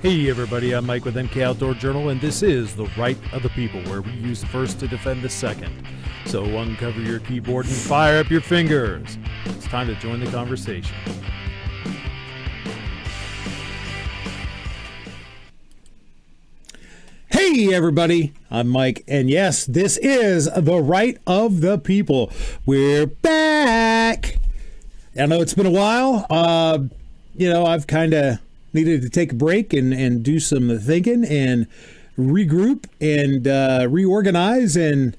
Hey everybody, I'm Mike with MK Outdoor Journal, and this is The Right of the People, where we use the first to defend the second. So uncover your keyboard and fire up your fingers. It's time to join the conversation. Hey everybody, I'm Mike, and yes, this is The Right of the People. We're back! I know it's been a while. I've kind of needed to take a break and do some thinking and regroup and reorganize, and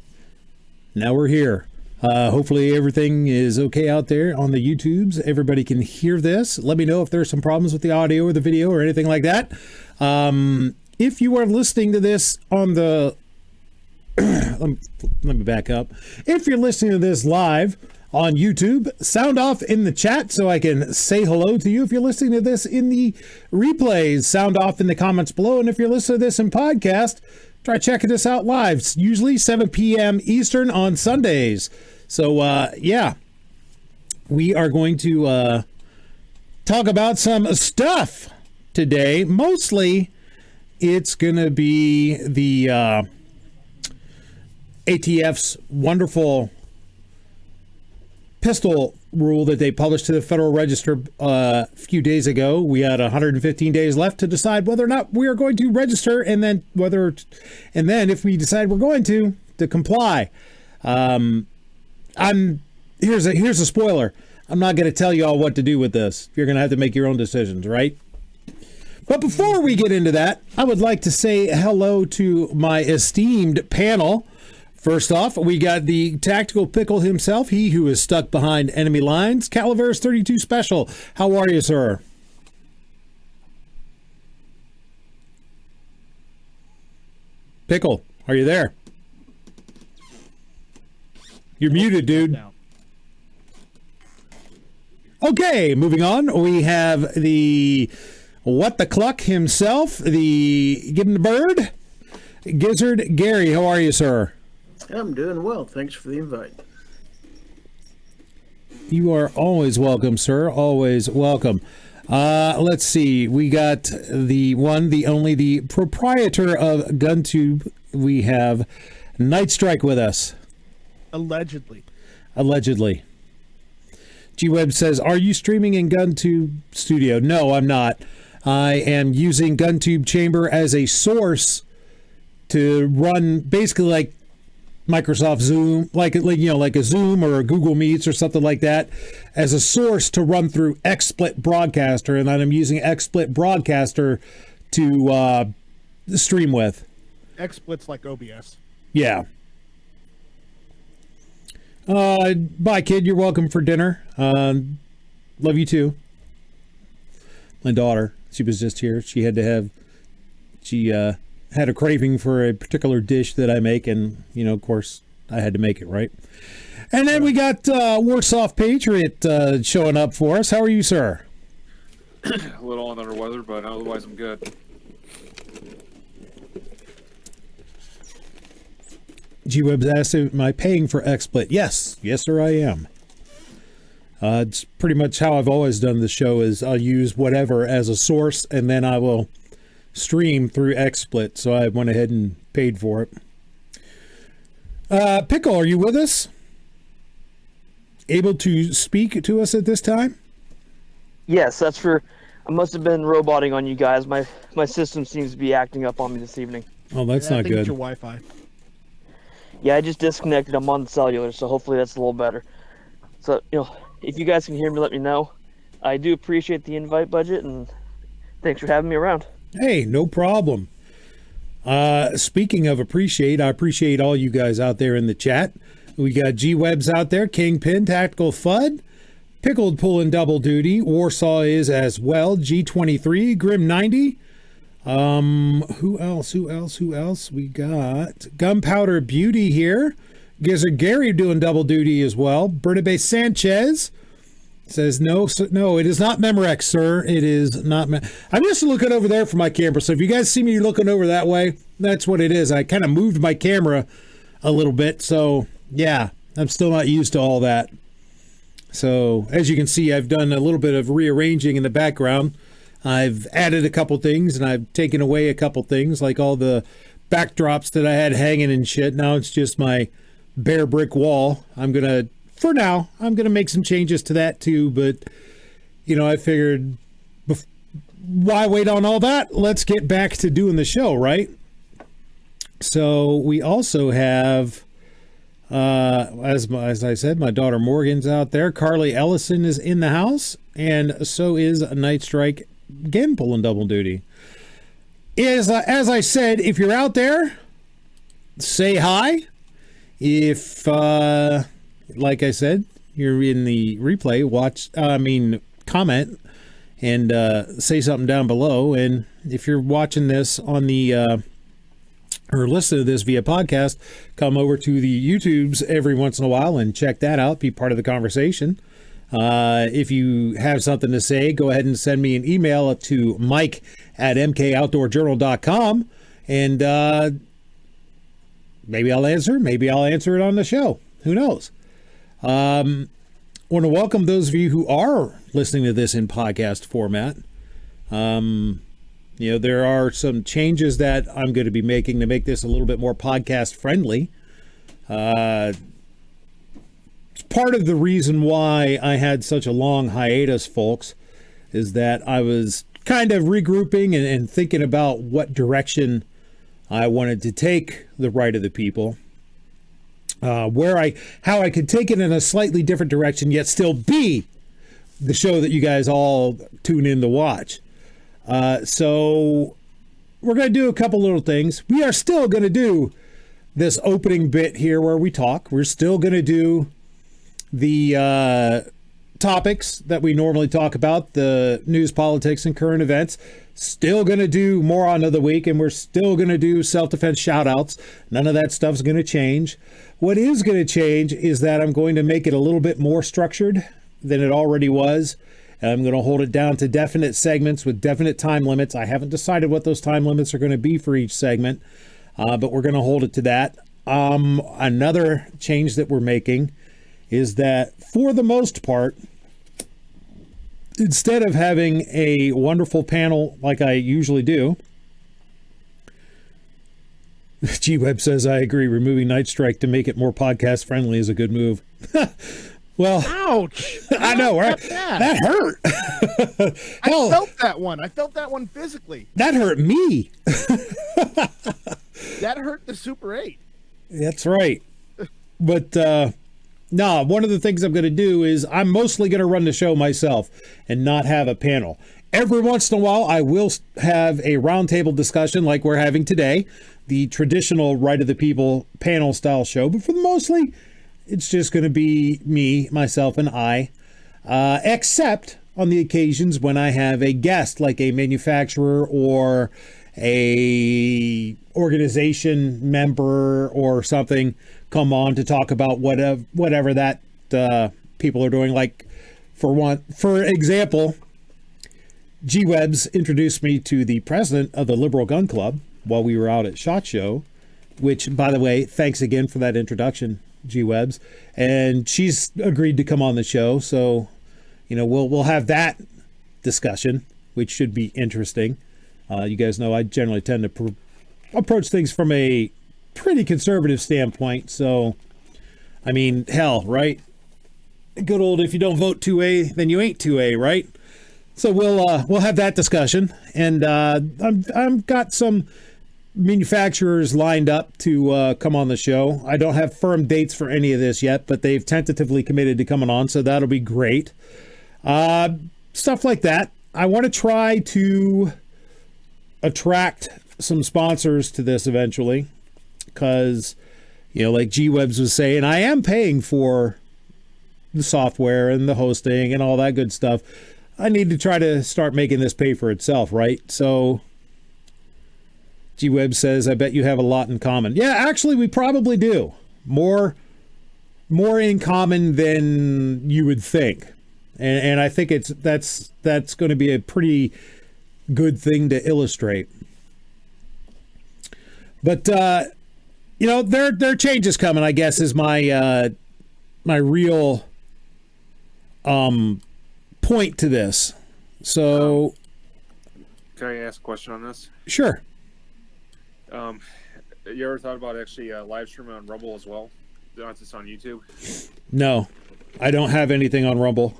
now we're here. Hopefully everything is okay out there on the YouTubes. Everybody can hear this. Let me know if there's some problems with the audio or the video or anything like that. If you are listening to this on the let me back up. If you're listening to this live on YouTube, sound off in the chat so I can say hello to you. If you're listening to this in the replays, sound off in the comments below. And if you're listening to this in podcast, try checking this out live. It's usually 7 p.m. Eastern on Sundays. So, we are going to talk about some stuff today. Mostly, it's going to be the ATF's wonderful pistol rule that they published to the Federal Register a few days ago. We had 115 days left to decide whether or not we are going to register, and then if we decide we're going to comply. Here's a spoiler. I'm not going to tell you all what to do with this. You're going to have to make your own decisions, right? But before we get into that, I would like to say hello to my esteemed panel. First off, we got the tactical pickle himself, he who is stuck behind enemy lines, Calaveras 32 Special. How are you, sir? Pickle, are you there? You're muted, dude. Okay, moving on. We have the What the Cluck himself, the Give him the Bird, Gizzard Gary. How are you, sir? I'm doing well. Thanks for the invite. You are always welcome, sir. Always welcome. Let's see. We got the one, the only, the proprietor of GunTube. We have Night Strike with us. Allegedly. G-Web says, are you streaming in GunTube Studio? No, I'm not. I am using GunTube Chamber as a source to run basically like Microsoft Zoom, like a Zoom or a Google Meets or something like that, as a source to run through XSplit Broadcaster, and then I'm using XSplit Broadcaster to stream with. XSplit's like OBS. Yeah. Bye, kid. You're welcome for dinner. Love you too. My daughter, she was just here. She had a craving for a particular dish that I make, and of course I had to make it, right? And then we got Warsoft Patriot showing up for us. How are you, sir? A little under the weather, but otherwise I'm good. G-Web's asked, am I paying for XSplit? Yes, sir, I am. It's pretty much how I've always done the show. Is I'll use whatever as a source, and then I will stream through XSplit, so I went ahead and paid for it. Pickle, are you with us? Able to speak to us at this time? Yes, that's for. I must have been roboting on you guys. My system seems to be acting up on me this evening. Oh, that's not I think good. It's your Wi-Fi. Yeah, I just disconnected. I'm on cellular, so hopefully that's a little better. So, if you guys can hear me, let me know. I do appreciate the invite, Budget, and thanks for having me around. Hey, no problem. Speaking of appreciate, I appreciate all you guys out there in the chat. We got G-Webs out there, Kingpin, Tactical FUD, Pickled pulling double duty, Warsaw is as well, G23, Grim 90. Who else? We got Gunpowder Beauty here. Gizzard Gary doing double duty as well. Bernabe Sanchez says, no, it is not Memorex, sir. It is not. I'm just looking over there for my camera. So if you guys see me looking over that way, that's what it is. I kind of moved my camera a little bit. So yeah, I'm still not used to all that. So as you can see, I've done a little bit of rearranging in the background. I've added a couple things and I've taken away a couple things, like all the backdrops that I had hanging and shit. Now it's just my bare brick wall. For now, I'm going to make some changes to that too. But, I figured, why wait on all that? Let's get back to doing the show, right? So we also have, as I said, my daughter Morgan's out there. Carly Ellison is in the house, and so is Night Strike, again pulling double duty. As I said, if you're out there, say hi. If, like I said, you're in the replay, comment and say something down below. And if you're watching this on the or listen to this via podcast, come over to the YouTubes every once in a while and check that out. Be part of the conversation. If you have something to say, go ahead and send me an email to mike@mkoutdoorjournal.com, and maybe I'll answer it on the show. Who knows? I want to welcome those of you who are listening to this in podcast format. There are some changes that I'm going to be making to make this a little bit more podcast friendly. It's part of the reason why I had such a long hiatus, folks, is that I was kind of regrouping and thinking about what direction I wanted to take the Right of the People. How I could take it in a slightly different direction, yet still be the show that you guys all tune in to watch. So we're going to do a couple little things. We are still going to do this opening bit here where we talk. We're still going to do the topics that we normally talk about, the news, politics, and current events. Still going to do more on of the week, and we're still going to do self-defense shout-outs. None of that stuff's going to change. What is going to change is that I'm going to make it a little bit more structured than it already was. And I'm going to hold it down to definite segments with definite time limits. I haven't decided what those time limits are going to be for each segment, but we're going to hold it to that. Another change that we're making is that, for the most part, instead of having a wonderful panel like I usually do, G-Web says, I agree, removing Night Strike to make it more podcast friendly is a good move. Well, ouch! I know, right? That hurt. I felt that one. I felt that one physically. That hurt me. That hurt the Super 8. That's right. But no, one of the things I'm going to do is I'm mostly going to run the show myself and not have a panel. Every once in a while, I will have a roundtable discussion like we're having today, the traditional Right of the People panel style show. But for the mostly, it's just going to be me, myself, and I, except on the occasions when I have a guest, like a manufacturer or a organization member or something, come on to talk about whatever that people are doing. Like, for example, G-Webs introduced me to the president of the Liberal Gun Club while we were out at SHOT Show, which, by the way, thanks again for that introduction, G-Webs. And she's agreed to come on the show, so we'll have that discussion, which should be interesting. You guys know I generally tend to approach things from a pretty conservative standpoint, so I mean, hell, right? Good old, if you don't vote 2A, then you ain't 2A, right? So we'll have that discussion, and I've got some manufacturers lined up to come on the show. I don't have firm dates for any of this yet, but they've tentatively committed to coming on, so that'll be great. Stuff like that. I want to try to attract some sponsors to this eventually, because, like G-Webs was saying, I am paying for the software and the hosting and all that good stuff. I need to try to start making this pay for itself, right? So G-Web says, I bet you have a lot in common. Yeah, actually, we probably do. More in common than you would think. And I think that's going to be a pretty good thing to illustrate. But there are changes coming, I guess, is my my real point to this. So can I ask a question on this? Sure. You ever thought about actually live streaming on Rumble as well? Not just on YouTube? No, I don't have anything on Rumble.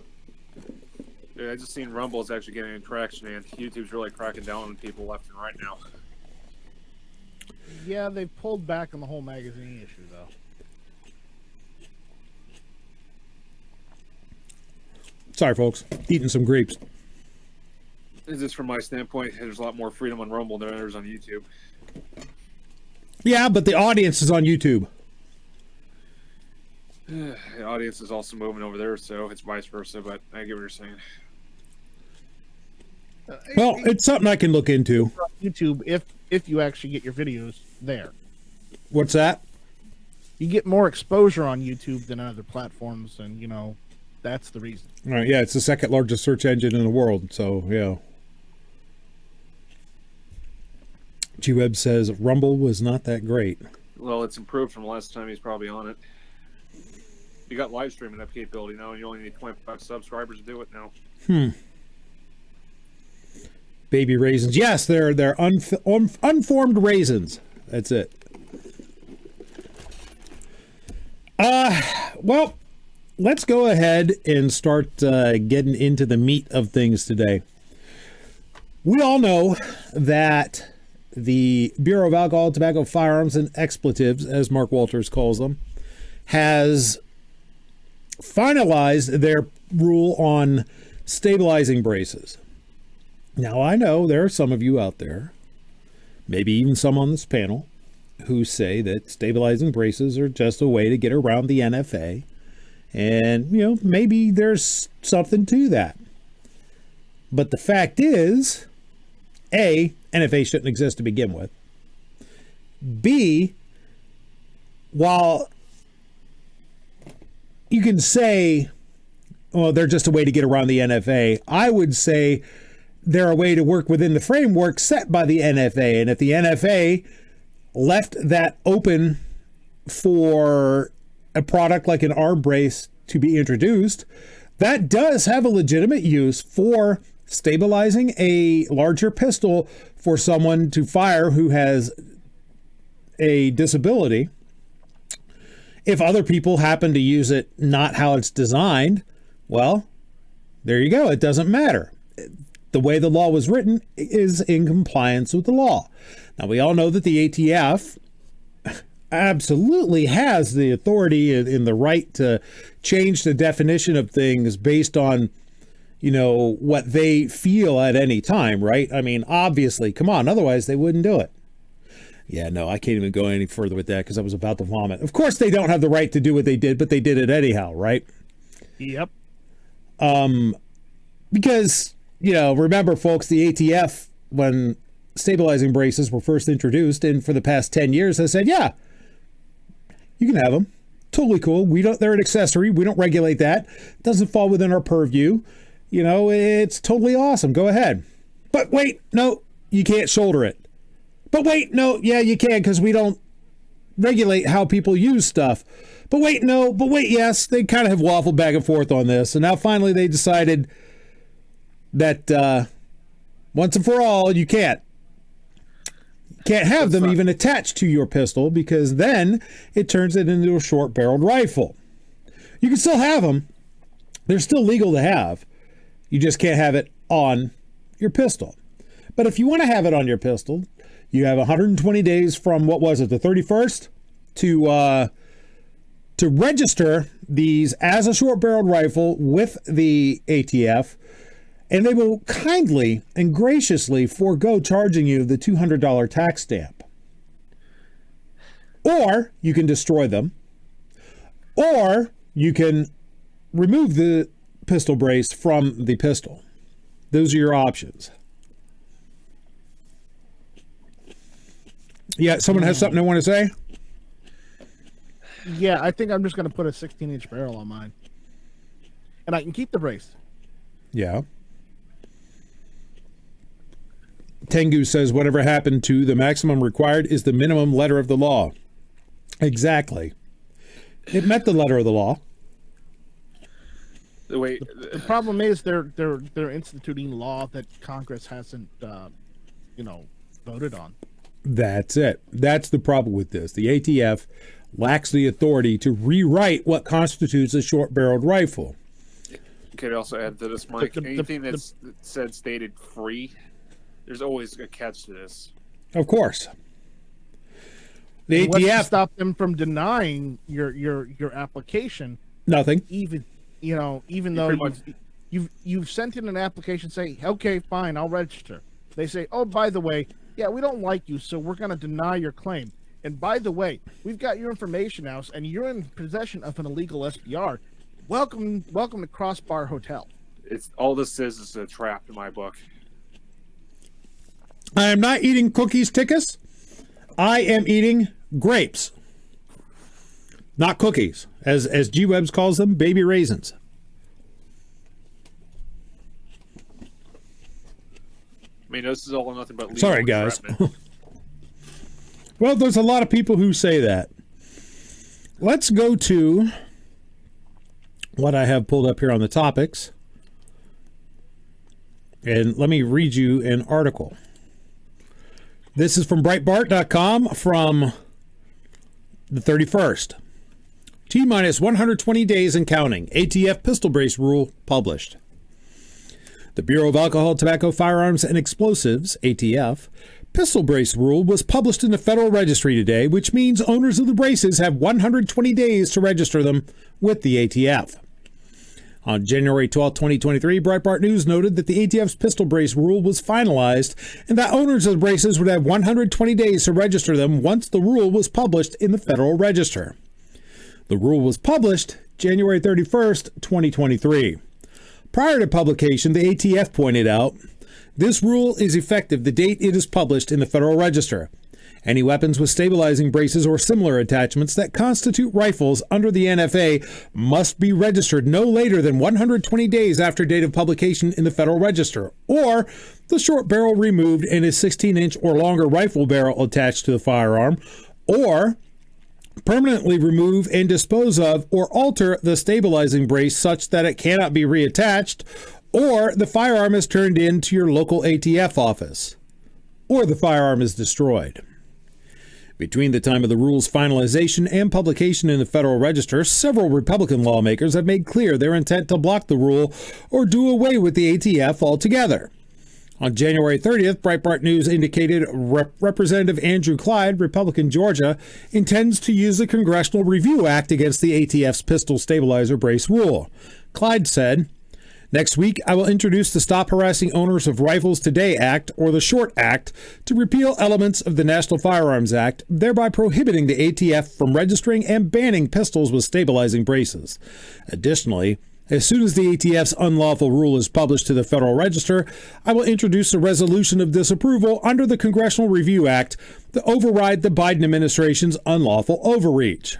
Yeah, I just seen Rumble is actually getting traction, and YouTube's really cracking down on people left and right now. Yeah, they've pulled back on the whole magazine issue, though. Sorry, folks. Eating some grapes. Just from my standpoint, there's a lot more freedom on Rumble than there is on YouTube. Yeah, but the audience is on YouTube. The audience is also moving over there, so it's vice versa, but I get what you're saying. Well, it's something I can look into. YouTube, if you actually get your videos there. What's that? You get more exposure on YouTube than other platforms, and, you know, that's the reason. All right, yeah, it's the second largest search engine in the world, so, yeah. G-Web says Rumble was not that great. Well, it's improved from the last time he's probably on it. You got live streaming that capability now, and you only need 25 subscribers to do it now. Baby raisins. Yes, they're unformed raisins. That's it. Well, let's go ahead and start getting into the meat of things today. We all know that the Bureau of Alcohol, Tobacco, Firearms, and Expletives, as Mark Walters calls them, has finalized their rule on stabilizing braces. Now, I know there are some of you out there, maybe even some on this panel, who say that stabilizing braces are just a way to get around the NFA. And, you know, maybe there's something to that. But the fact is, A, NFA shouldn't exist to begin with. B, while you can say, well, they're just a way to get around the NFA, I would say they're a way to work within the framework set by the NFA. And if the NFA left that open for a product like an arm brace to be introduced, that does have a legitimate use for stabilizing a larger pistol for someone to fire who has a disability. If other people happen to use it not how it's designed, well, there you go. It doesn't matter. The way the law was written is in compliance with the law. Now, we all know that the ATF absolutely has the authority and the right to change the definition of things based on, you know, what they feel at any time, right? I mean, obviously, come on, otherwise they wouldn't do it. Yeah, no, I can't even go any further with that because I was about to vomit. Of course, they don't have the right to do what they did, but they did it anyhow, right? Yep. Because, you know, remember, folks, the ATF, when stabilizing braces were first introduced, and for the past 10 years, has said, yeah, you can have them. Totally cool. They're an accessory. We don't regulate that. Doesn't fall within our purview. You know, it's totally awesome. Go ahead. But wait, no, you can't shoulder it. But wait, no, yeah, you can because we don't regulate how people use stuff. But wait, no, but wait, yes. They kind of have waffled back and forth on this. And now finally they decided that once and for all, you can't have them even attached to your pistol because then it turns it into a short-barreled rifle. You can still have them. They're still legal to have. You just can't have it on your pistol. But if you want to have it on your pistol, you have 120 days from, what was it, the 31st to register these as a short-barreled rifle with the ATF, and they will kindly and graciously forego charging you the $200 tax stamp. Or you can destroy them, or you can remove the pistol brace from the pistol. Those are your options. Yeah, someone has something they want to say? Yeah, I think I'm just going to put a 16-inch barrel on mine. And I can keep the brace. Yeah. Tengu says whatever happened to the maximum required is the minimum letter of the law. Exactly. It met the letter of the law. Wait, The problem is they're instituting law that Congress hasn't voted on. That's it. That's the problem with this. The ATF lacks the authority to rewrite what constitutes a short-barreled rifle. Could also add to this, Mike. Anything that's said stated free, there's always a catch to this. Of course. The What's to ATF stop them from denying your application? nothing. Even though you've sent in an application, say, okay, fine, I'll register. They say, oh, by the way, yeah, we don't like you, so we're going to deny your claim. And by the way, we've got your information now, and you're in possession of an illegal SBR. Welcome to Crossbar Hotel. It's all this is a trap in my book. I am not eating cookies, tickus. I am eating grapes. Not cookies, as G Webs calls them, baby raisins. I mean, this is all nothing but legal Sorry, guys. entrapment. Well, there's a lot of people who say that. Let's go to what I have pulled up here on the topics. And let me read you an article. This is from Breitbart.com from the 31st. T-minus 120 days and counting. ATF pistol brace rule published. The Bureau of Alcohol, Tobacco, Firearms, and Explosives, ATF, pistol brace rule was published in the Federal Registry today, which means owners of the braces have 120 days to register them with the ATF. On January 12, 2023, Breitbart News noted that the ATF's pistol brace rule was finalized and that owners of the braces would have 120 days to register them once the rule was published in the Federal Register. The rule was published January 31st, 2023. Prior to publication, the ATF pointed out, this rule is effective the date it is published in the Federal Register. Any weapons with stabilizing braces or similar attachments that constitute rifles under the NFA must be registered no later than 120 days after date of publication in the Federal Register, or the short barrel removed and a 16-inch or longer rifle barrel attached to the firearm, or permanently remove and dispose of or alter the stabilizing brace such that it cannot be reattached, or the firearm is turned in to your local ATF office, or the firearm is destroyed. Between the time of the rule's finalization and publication in the Federal Register, several Republican lawmakers have made clear their intent to block the rule or do away with the ATF altogether. On January 30th, Breitbart News indicated Representative Andrew Clyde, Republican Georgia, intends to use the Congressional Review Act against the ATF's pistol stabilizer brace rule. Clyde said, next week, I will introduce the Stop Harassing Owners of Rifles Today Act, or the SHORT Act, to repeal elements of the National Firearms Act, thereby prohibiting the ATF from registering and banning pistols with stabilizing braces. Additionally, as soon as the ATF's unlawful rule is published to the Federal Register, I will introduce a resolution of disapproval under the Congressional Review Act to override the Biden administration's unlawful overreach.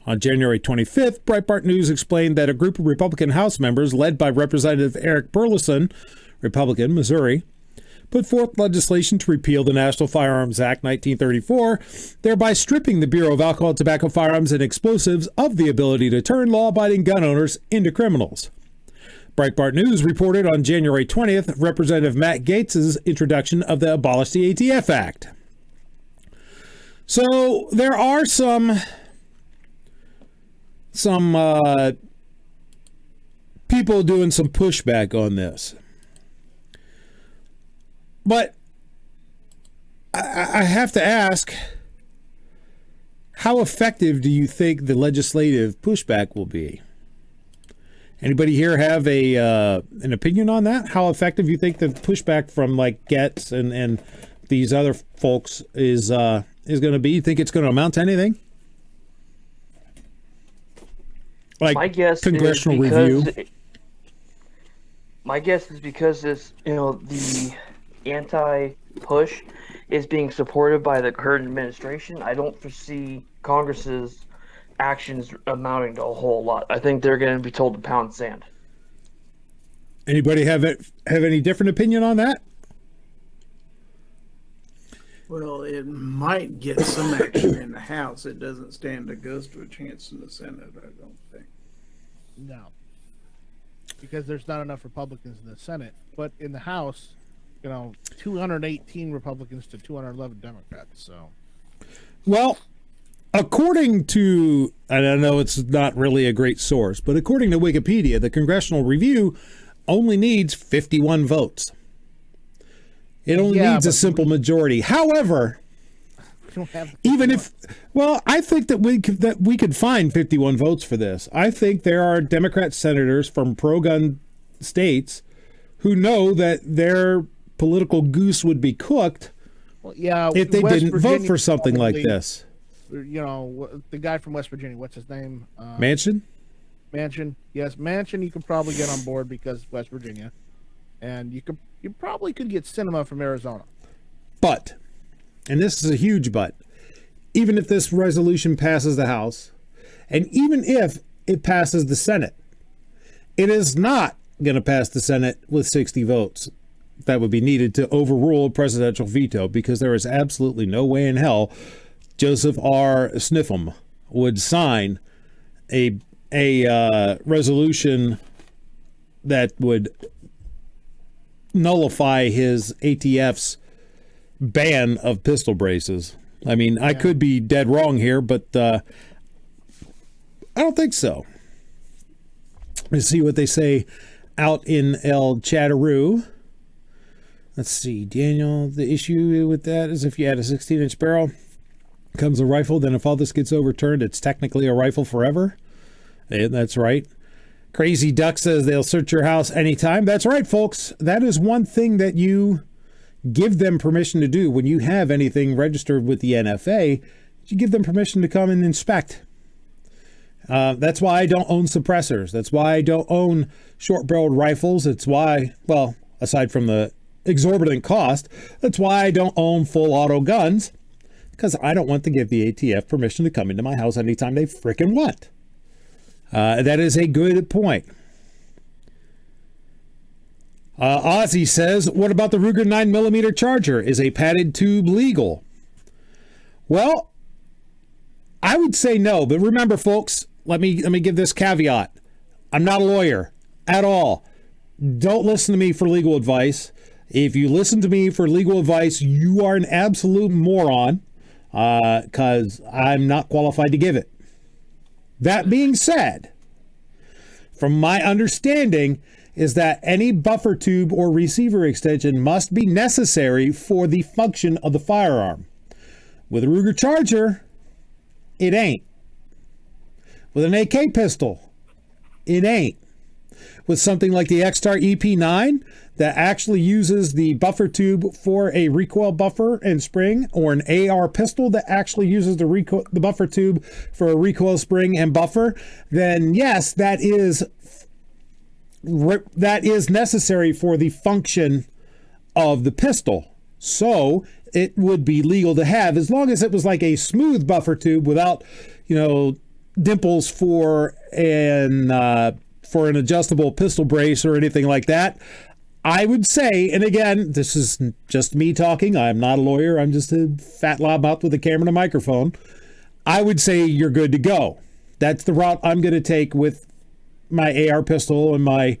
On January 25th, Breitbart News explained that a group of Republican House members led by Representative Eric Burleson, Republican, Missouri, put forth legislation to repeal the National Firearms Act 1934, thereby stripping the Bureau of Alcohol, Tobacco, Firearms, and Explosives of the ability to turn law-abiding gun owners into criminals. Breitbart News reported on January 20th Representative Matt Gaetz's introduction of the Abolish the ATF Act. So there are some people doing some pushback on this. But I have to ask, how effective do you think the legislative pushback will be? Anybody here have an opinion on that? How effective you think the pushback from like Getz and these other folks is going to be? You think it's going to amount to anything? Like my guess congressional is review. My guess is because this, the anti-push is being supported by the current administration. I don't foresee Congress's actions amounting to a whole lot. I think they're going to be told to pound sand. Anybody have any different opinion on that? Well, it might get some action in the House. It doesn't stand a ghost of a chance in the Senate, I don't think. No. Because there's not enough Republicans in the Senate. But in the House, 218 Republicans to 211 Democrats. So, Well, according to, and I know it's not really a great source, but according to Wikipedia, the Congressional Review only needs 51 votes. It only needs a simple majority. However, we don't have even if, well, I think that we could find 51 votes for this. I think there are Democrat senators from pro-gun states who know that their political goose would be cooked if they didn't vote for something like this. The guy from West Virginia, what's his name? Manchin? Manchin. Yes, Manchin you could probably get on board because West Virginia. And you probably could get Sinema from Arizona. But, and this is a huge but, even if this resolution passes the House, and even if it passes the Senate, it is not going to pass the Senate with 60 votes that would be needed to overrule a presidential veto, because there is absolutely no way in hell Joseph R. Sniffem would sign a resolution that would nullify his ATF's ban of pistol braces. I mean, I could be dead wrong here, but I don't think so. Let's see what they say out in El Chatteroo. Let's see, Daniel, the issue with that is if you add a 16-inch barrel, comes a rifle, then if all this gets overturned, it's technically a rifle forever. And that's right. Crazy Duck says they'll search your house anytime. That's right, folks. That is one thing that you give them permission to do when you have anything registered with the NFA. You give them permission to come and inspect. That's why I don't own suppressors. That's why I don't own short-barreled rifles. It's why, well, aside from the exorbitant cost, that's why I don't own full auto guns, because I don't want to give the ATF permission to come into my house anytime they frickin' want. That is a good point. Ozzy says, what about the Ruger 9mm Charger? Is a padded tube legal? Well, I would say no, but remember, folks, let me give this caveat. I'm not a lawyer at all. Don't listen to me for legal advice. If you listen to me for legal advice, you are an absolute moron, because I'm not qualified to give it. That being said, from my understanding, is that any buffer tube or receiver extension must be necessary for the function of the firearm. With a Ruger Charger, it ain't. With an AK pistol, it ain't. With something like the X-Star EP9 that actually uses the buffer tube for a recoil buffer and spring, or an AR pistol that actually uses the buffer tube for a recoil spring and buffer, then yes, that is necessary for the function of the pistol. So it would be legal to have, as long as it was like a smooth buffer tube without, dimples for an adjustable pistol brace or anything like that. I would say, and again, this is just me talking. I'm not a lawyer. I'm just a fat loudmouth with a camera and a microphone. I would say you're good to go. That's the route I'm going to take with my AR pistol and my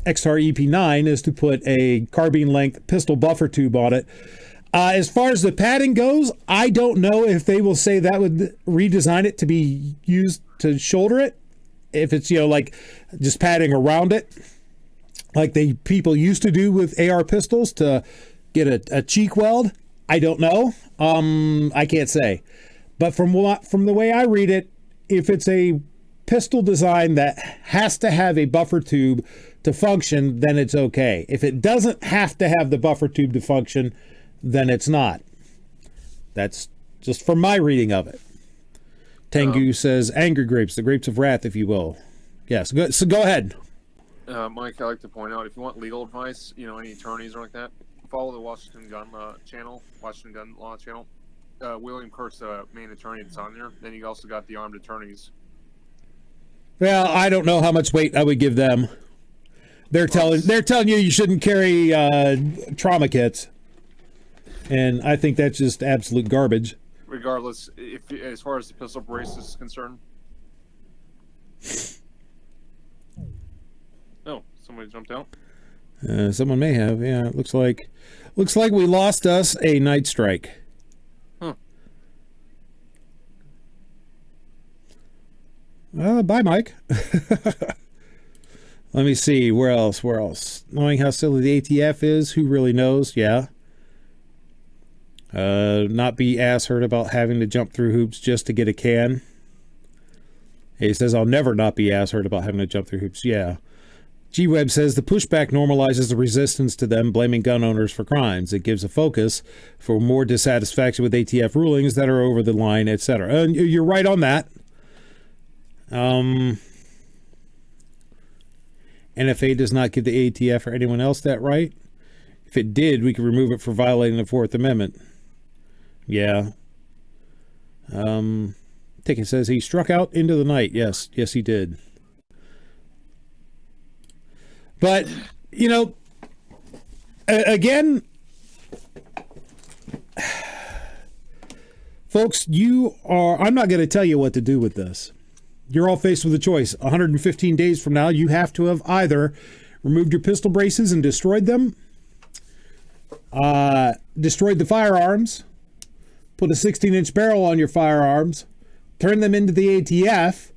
X-Star EP9 is to put a carbine length pistol buffer tube on it. As far as the padding goes, I don't know if they will say that would redesign it to be used to shoulder it. If it's, like just padding around it, like people used to do with AR pistols to get a cheek weld. I don't know. I can't say. But from the way I read it, if it's a pistol design that has to have a buffer tube to function, then it's okay. If it doesn't have to have the buffer tube to function, then it's not. That's just from my reading of it. Tengu says, angry grapes, the grapes of wrath, if you will. Yes, so go ahead. Mike, I like to point out, if you want legal advice, any attorneys or like that, follow the Washington Gun Law channel. William Kirk's the main attorney that's on there. Then you also got the armed attorneys. Well, I don't know how much weight I would give them. They're telling you shouldn't carry trauma kits, and I think that's just absolute garbage. Regardless, as far as the pistol brace is concerned, Somebody jumped out. Someone may have. Yeah, it looks like we lost us a night strike. Huh. Bye, Mike. Let me see. Where else? Knowing how silly the ATF is, who really knows? Yeah. Not be ass hurt about having to jump through hoops just to get a can. He says, I'll never not be ass hurt about having to jump through hoops. Yeah. G-Web says the pushback normalizes the resistance to them blaming gun owners for crimes. It gives a focus for more dissatisfaction with ATF rulings that are over the line, etc. And you're right on that. NFA does not give the ATF or anyone else that right. If it did, we could remove it for violating the Fourth Amendment. Yeah. Ticket says he struck out into the night. Yes, he did. But, again, folks, I'm not going to tell you what to do with this. You're all faced with a choice. 115 days from now, you have to have either removed your pistol braces and destroyed them, destroyed the firearms, put a 16-inch barrel on your firearms, turn them into the ATF,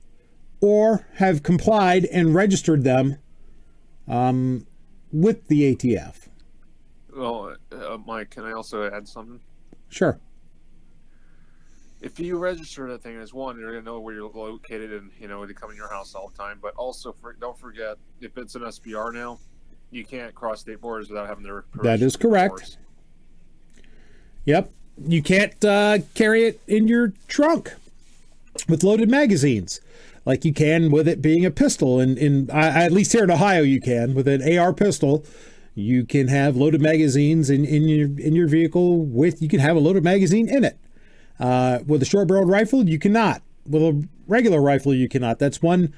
or have complied and registered them with the ATF. Well, Mike, can I also add something? Sure. If you register that thing as one, you're going to know where you're located and, they come in your house all the time. But also, don't forget, if it's an SBR now, you can't cross state borders without having their permission. That is correct. Yep. You can't carry it in your trunk with loaded magazines like you can with it being a pistol. And at least here in Ohio, you can. With an AR pistol, you can have loaded magazines in your vehicle you can have a loaded magazine in it. With a short-barreled rifle, you cannot. With a regular rifle, you cannot. That's one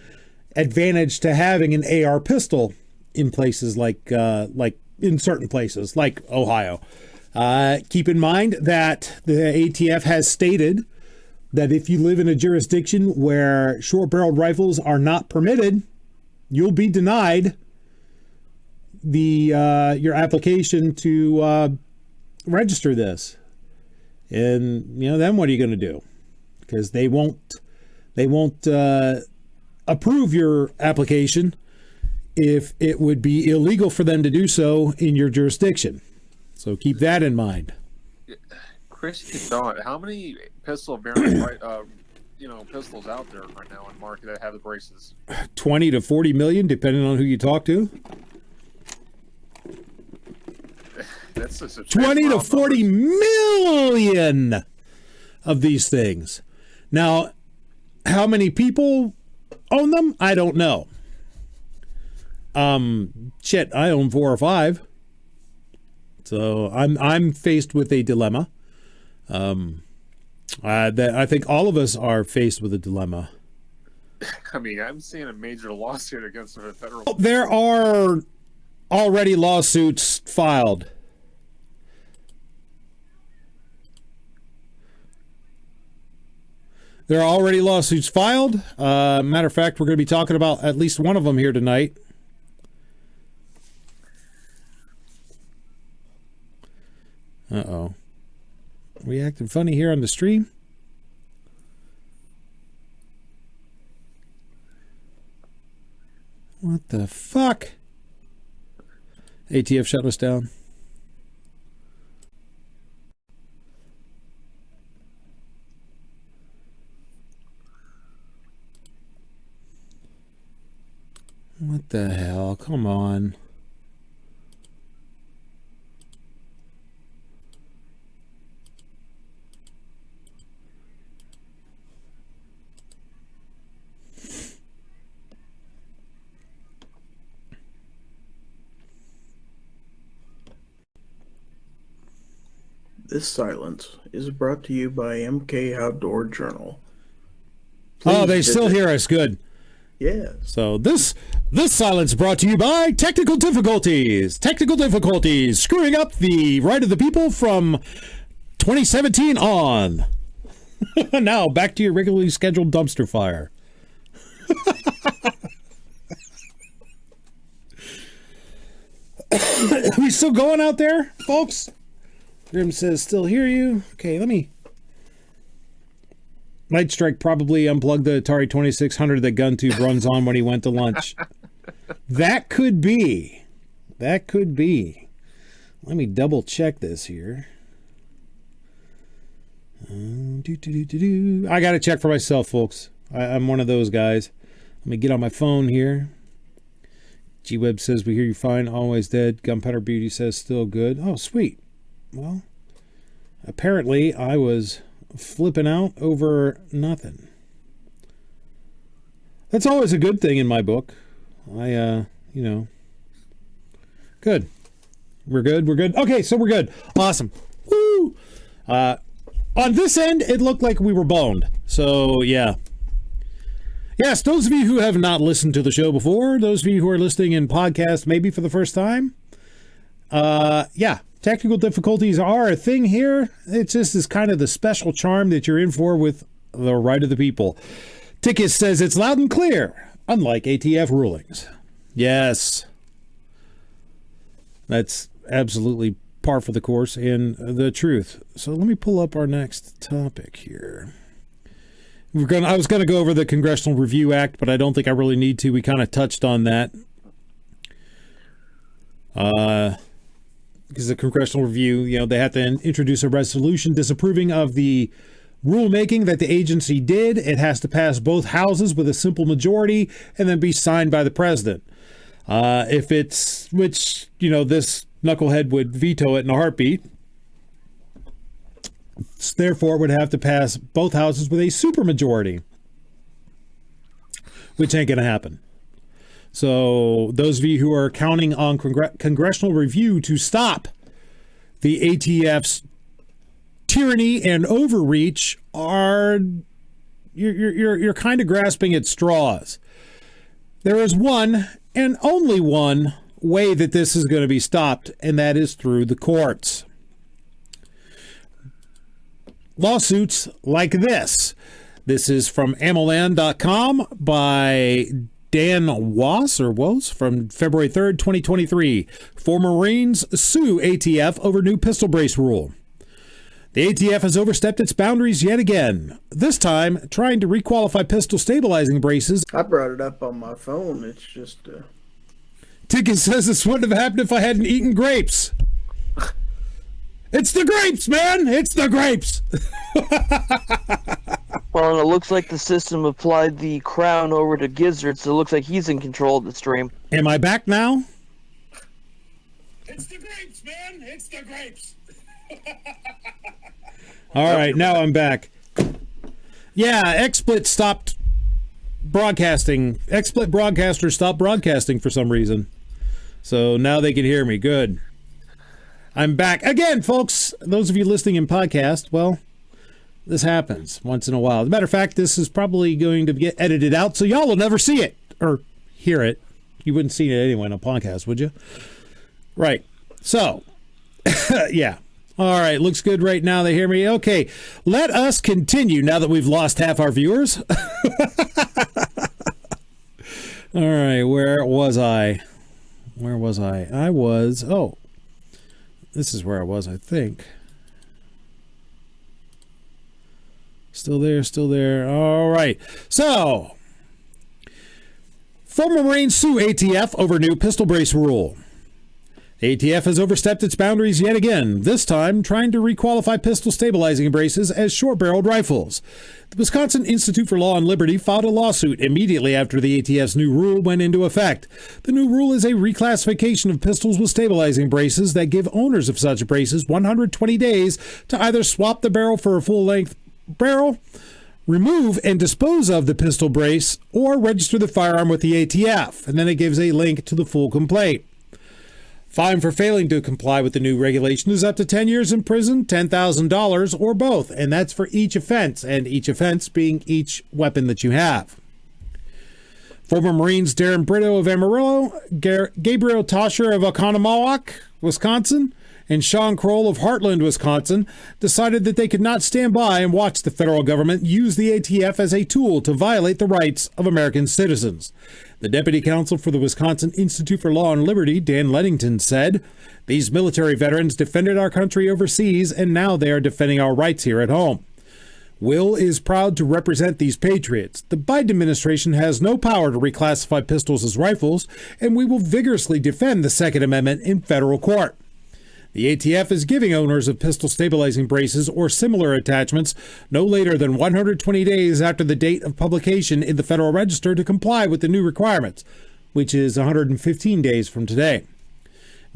advantage to having an AR pistol in places like in certain places, like Ohio. Keep in mind that the ATF has stated that if you live in a jurisdiction where short-barreled rifles are not permitted, you'll be denied your application to register this. And then what are you going to do? Because they won't approve your application if it would be illegal for them to do so in your jurisdiction. So keep that in mind. Chris, how many pistol variants, pistols out there right now in the market that have the braces? 20 to 40 million, depending on who you talk to. That's a 20 to 40 million of these things. Now, how many people own them? I don't know. I own 4 or 5. So I'm faced with a dilemma. That I think all of us are faced with a dilemma. I mean, I'm seeing a major lawsuit against the federal. There are already lawsuits filed. There are already lawsuits filed. Matter of fact, we're going to be talking about at least one of them here tonight. Uh-oh. Are we acting funny here on the stream? What the fuck? ATF shut us down. What the hell? Come on. This silence is brought to you by MK Outdoor Journal. Oh, they still hear us. Good. Yeah. So this silence brought to you by technical difficulties. Technical difficulties screwing up the right of the people from 2017 on. Now back to your regularly scheduled dumpster fire. Are we still going out there, folks? Grim says, still hear you. Okay, let me... Night Strike probably unplugged the Atari 2600 that GunTube runs on when he went to lunch. That could be. That could be. Let me double check this here. I got to check for myself, folks. I'm one of those guys. Let me get on my phone here. G-Web says, we hear you fine, always dead. Gunpowder Beauty says, still good. Oh, sweet. Well, apparently I was flipping out over nothing. That's always a good thing in my book. Good. We're good. Okay, so we're good. Awesome. Woo! On this end, it looked like we were boned. So, yeah. Yes, those of you who have not listened to the show before, those of you who are listening in podcast maybe for the first time, technical difficulties are a thing here. It's just this kind of the special charm that you're in for with the right of the people. Tickus says it's loud and clear, unlike ATF rulings. Yes. That's absolutely par for the course and the truth. So let me pull up our next topic here. I was going to go over the Congressional Review Act, but I don't think I really need to. We kind of touched on that. Because the Congressional Review, they have to introduce a resolution disapproving of the rulemaking that the agency did. It has to pass both houses with a simple majority and then be signed by the president. This knucklehead would veto it in a heartbeat. Therefore, it would have to pass both houses with a supermajority, which ain't going to happen. So those of you who are counting on congressional review to stop the ATF's tyranny and overreach you're kind of grasping at straws. There is one and only one way that this is going to be stopped, and that is through the courts. Lawsuits like this. This is from AMOLand.com by Dan Woss from February 3rd, 2023. Former Marines sue ATF over new pistol brace rule. The ATF has overstepped its boundaries yet again, this time trying to requalify pistol stabilizing braces. I brought it up on my phone. It's just... Ticket says this wouldn't have happened if I hadn't eaten grapes. It's the grapes, man! It's the grapes! Well, and it looks like the system applied the crown over to Gizzard, so it looks like he's in control of the stream. Am I back now? It's the grapes, man! It's the grapes! All right, now I'm back. Yeah, XSplit stopped broadcasting. XSplit broadcasters stopped broadcasting for some reason. So now they can hear me. Good. I'm back again, folks. Those of you listening in podcast, well, this happens once in a while. As a matter of fact, this is probably going to get edited out, so y'all will never see it or hear it. You wouldn't see it anyway on a podcast, would you? Right. So, yeah. All right. Looks good right now. They hear me. Okay. Let us continue now that we've lost half our viewers. All right. Where was I? This is where I was, I think. Still there. All right. So, former Marines sue ATF over new pistol brace rule. The ATF has overstepped its boundaries yet again, this time trying to requalify pistol stabilizing braces as short-barreled rifles. The Wisconsin Institute for Law and Liberty filed a lawsuit immediately after the ATF's new rule went into effect. The new rule is a reclassification of pistols with stabilizing braces that give owners of such braces 120 days to either swap the barrel for a full-length barrel, remove and dispose of the pistol brace, or register the firearm with the ATF. And then it gives a link to the full complaint. Fine for failing to comply with the new regulation is up to 10 years in prison, $10,000, or both, and that's for each offense, and each offense being each weapon that you have. Former Marines Darren Brito of Amarillo, Gabriel Tosher of Oconomowoc, Wisconsin, and Sean Kroll of Heartland, Wisconsin, decided that they could not stand by and watch the federal government use the ATF as a tool to violate the rights of American citizens. The deputy counsel for the Wisconsin Institute for Law and Liberty, Dan Leddington, said, "These military veterans defended our country overseas, and now they are defending our rights here at home. Will is proud to represent these patriots. The Biden administration has no power to reclassify pistols as rifles, and we will vigorously defend the Second Amendment in federal court." The ATF is giving owners of pistol stabilizing braces or similar attachments no later than 120 days after the date of publication in the Federal Register to comply with the new requirements, which is 115 days from today.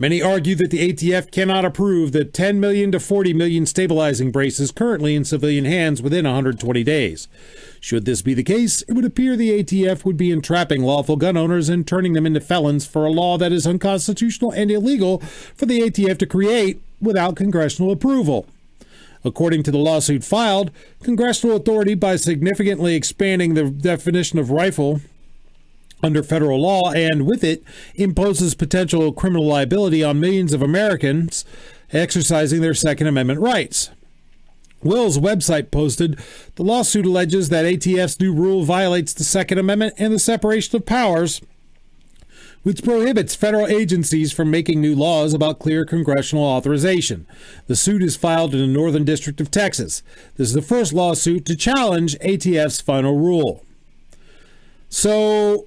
Many argue that the ATF cannot approve the 10 million to 40 million stabilizing braces currently in civilian hands within 120 days. Should this be the case, it would appear the ATF would be entrapping lawful gun owners and turning them into felons for a law that is unconstitutional and illegal for the ATF to create without congressional approval. According to the lawsuit filed, congressional authority, by significantly expanding the definition of rifle under federal law, and with it imposes potential criminal liability on millions of Americans exercising their Second Amendment rights. Will's website posted, "The lawsuit alleges that ATF's new rule violates the Second Amendment and the separation of powers, which prohibits federal agencies from making new laws about clear congressional authorization. The suit is filed in the Northern District of Texas. This is the first lawsuit to challenge ATF's final rule." So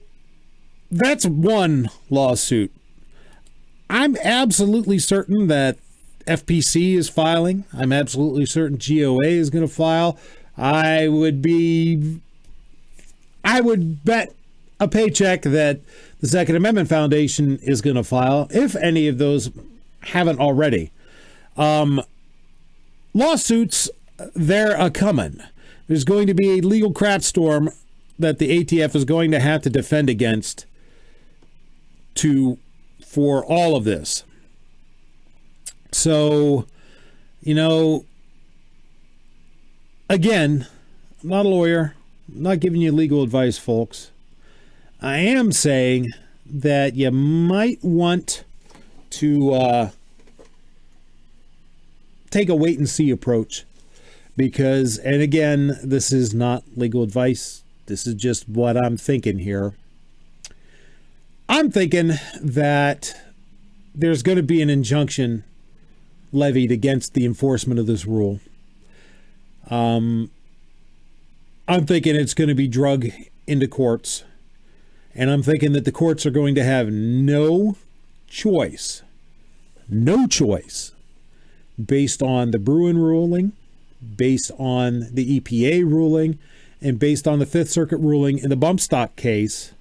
that's one lawsuit. I'm absolutely certain that FPC is filing. I'm absolutely certain GOA is going to file. I would bet a paycheck that the Second Amendment Foundation is going to file, if any of those haven't already. Lawsuits, they're a-coming. There's going to be a legal crap storm that the ATF is going to have to defend against for all of this. So, again, I'm not a lawyer. I'm not giving you legal advice, folks. I am saying that you might want to take a wait-and-see approach because, and again, this is not legal advice. This is just what I'm thinking here. I'm thinking that there's going to be an injunction levied against the enforcement of this rule. I'm thinking it's going to be drug into courts, and I'm thinking that the courts are going to have no choice, based on the Bruin ruling, based on the EPA ruling, and based on the Fifth Circuit ruling in the bump stock case,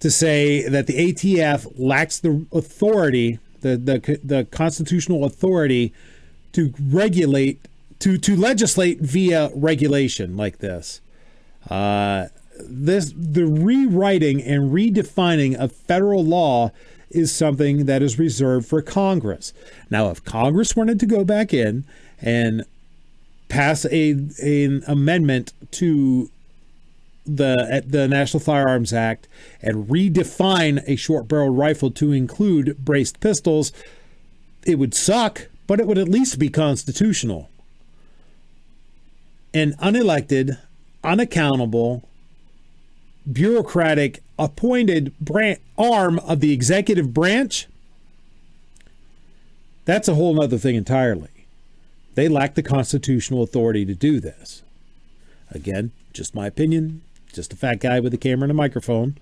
to say that the ATF lacks the authority, the constitutional authority to regulate, to legislate via regulation like this. The rewriting and redefining of federal law is something that is reserved for Congress. Now, if Congress wanted to go back in and pass an amendment to the National Firearms Act and redefine a short-barreled rifle to include braced pistols, it would suck, but it would at least be constitutional. An unelected, unaccountable, bureaucratic, appointed arm of the executive branch, that's a whole other thing entirely. They lack the constitutional authority to do this. Again, just my opinion. Just a fat guy with a camera and a microphone.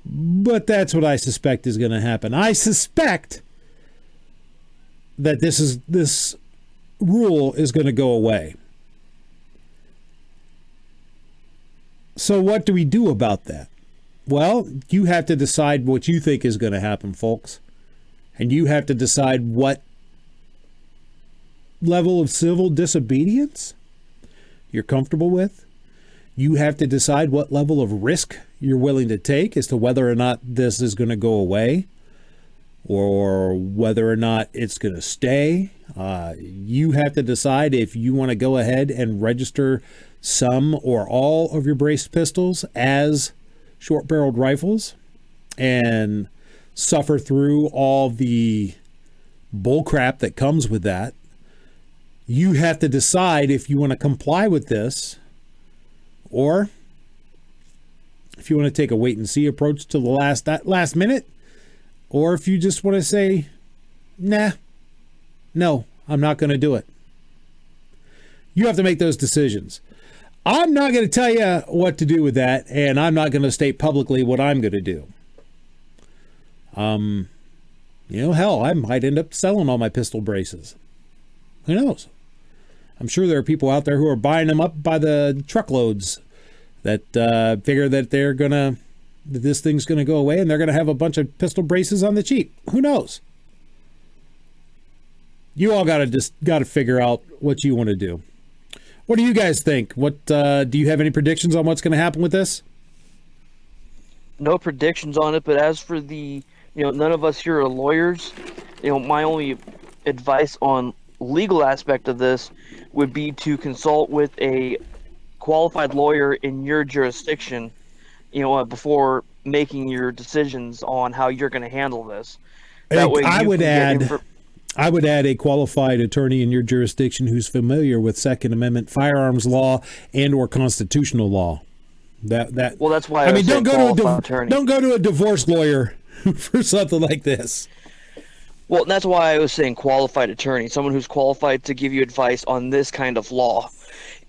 But that's what I suspect is going to happen. I suspect that this rule is going to go away. So what do we do about that? Well, you have to decide what you think is going to happen, folks. And you have to decide what level of civil disobedience you're comfortable with. You have to decide what level of risk you're willing to take as to whether or not this is going to go away or whether or not it's going to stay. You have to decide if you want to go ahead and register some or all of your braced pistols as short-barreled rifles and suffer through all the bull crap that comes with that. You have to decide if you want to comply with this or if you want to take a wait and see approach to the last minute, or if you just want to say, nah, no, I'm not going to do it. You have to make those decisions. I'm not going to tell you what to do with that, and I'm not going to state publicly what I'm going to do. Hell, I might end up selling all my pistol braces. Who knows? I'm sure there are people out there who are buying them up by the truckloads that figure that that this thing's going to go away and they're going to have a bunch of pistol braces on the cheap. Who knows? You all got to figure out what you want to do. What do you guys think? What do you have any predictions on what's going to happen with this? No predictions on it, but as for the, none of us here are lawyers. My only advice on legal aspect of this would be to consult with a qualified lawyer in your jurisdiction, before making your decisions on how you're going to handle this. That way I would add a qualified attorney in your jurisdiction who's familiar with Second Amendment firearms law and or constitutional law. Well, that's why don't go to a divorce lawyer for something like this. Well, that's why I was saying qualified attorney, someone who's qualified to give you advice on this kind of law.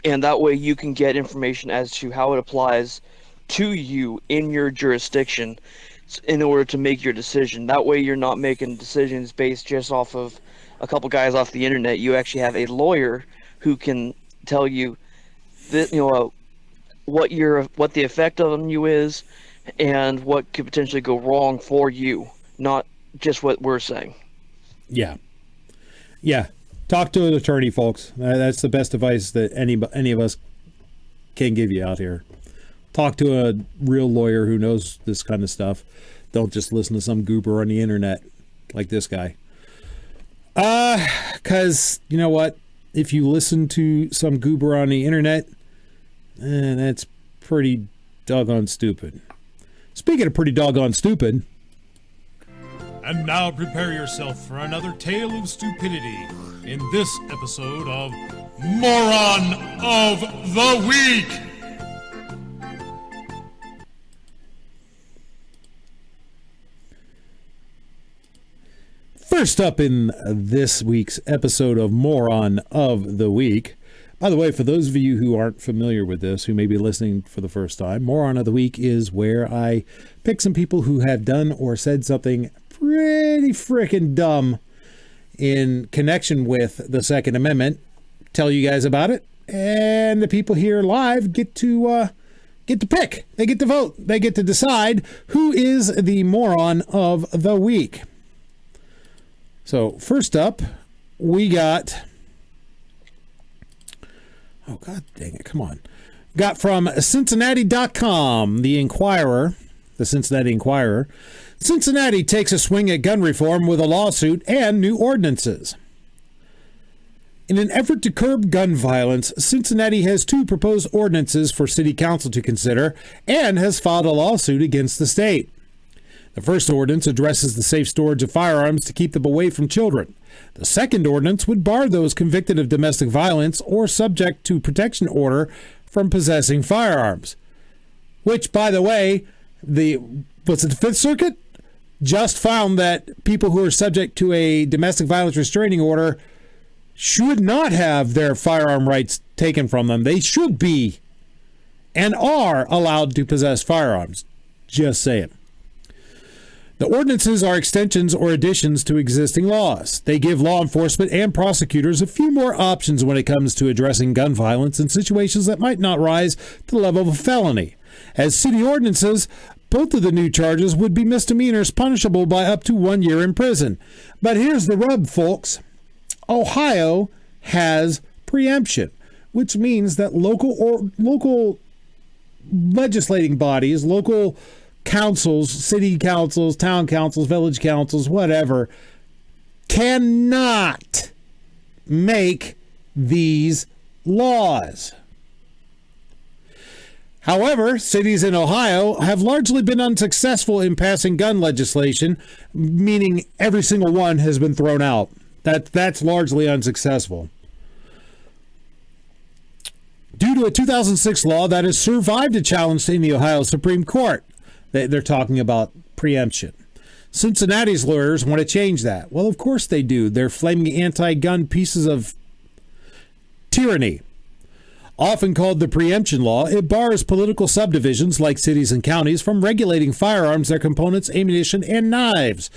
And that way you can get information as to how it applies to you in your jurisdiction in order to make your decision. That way you're not making decisions based just off of a couple guys off the internet. You actually have a lawyer who can tell you that, what the effect on you is and what could potentially go wrong for you, not just what we're saying. Yeah. Talk to an attorney, folks. That's the best advice that any of us can give you out here. Talk to a real lawyer who knows this kind of stuff. Don't just listen to some goober on the internet like this guy. Because you know what? If you listen to some goober on the internet, that's pretty doggone stupid. Speaking of pretty doggone stupid. And now prepare yourself for another tale of stupidity in this episode of Moron of the Week. First up in this week's episode of Moron of the Week. By the way, for those of you who aren't familiar with this, who may be listening for the first time, Moron of the Week is where I pick some people who have done or said something pretty freaking dumb in connection with the Second Amendment, tell you guys about it, and the people here live get to pick. They get to vote. They get to decide who is the Moron of the Week. So first up, we got... Oh, God dang it. Come on. Got from Cincinnati.com, the Inquirer, the Cincinnati Inquirer. Cincinnati takes a swing at gun reform with a lawsuit and new ordinances. In an effort to curb gun violence, Cincinnati has two proposed ordinances for city council to consider and has filed a lawsuit against the state. The first ordinance addresses the safe storage of firearms to keep them away from children. The second ordinance would bar those convicted of domestic violence or subject to protection order from possessing firearms. Which, by the way, the Fifth Circuit just found that people who are subject to a domestic violence restraining order should not have their firearm rights taken from them. They should be and are allowed to possess firearms. Just saying. The ordinances are extensions or additions to existing laws. They give law enforcement and prosecutors a few more options when it comes to addressing gun violence in situations that might not rise to the level of a felony. As city ordinances, both of the new charges would be misdemeanors punishable by up to 1 year in prison. But here's the rub, folks. Ohio has preemption, which means that local legislating bodies, local councils, city councils, town councils, village councils, whatever, cannot make these laws. However, cities in Ohio have largely been unsuccessful in passing gun legislation, meaning every single one has been thrown out. That's largely unsuccessful. Due to a 2006 law that has survived a challenge in the Ohio Supreme Court. They're talking about preemption. Cincinnati's lawyers want to change that. Well, of course they do. They're flaming anti-gun pieces of tyranny. Often called the preemption law, it bars political subdivisions like cities and counties from regulating firearms, their components, ammunition, and knives.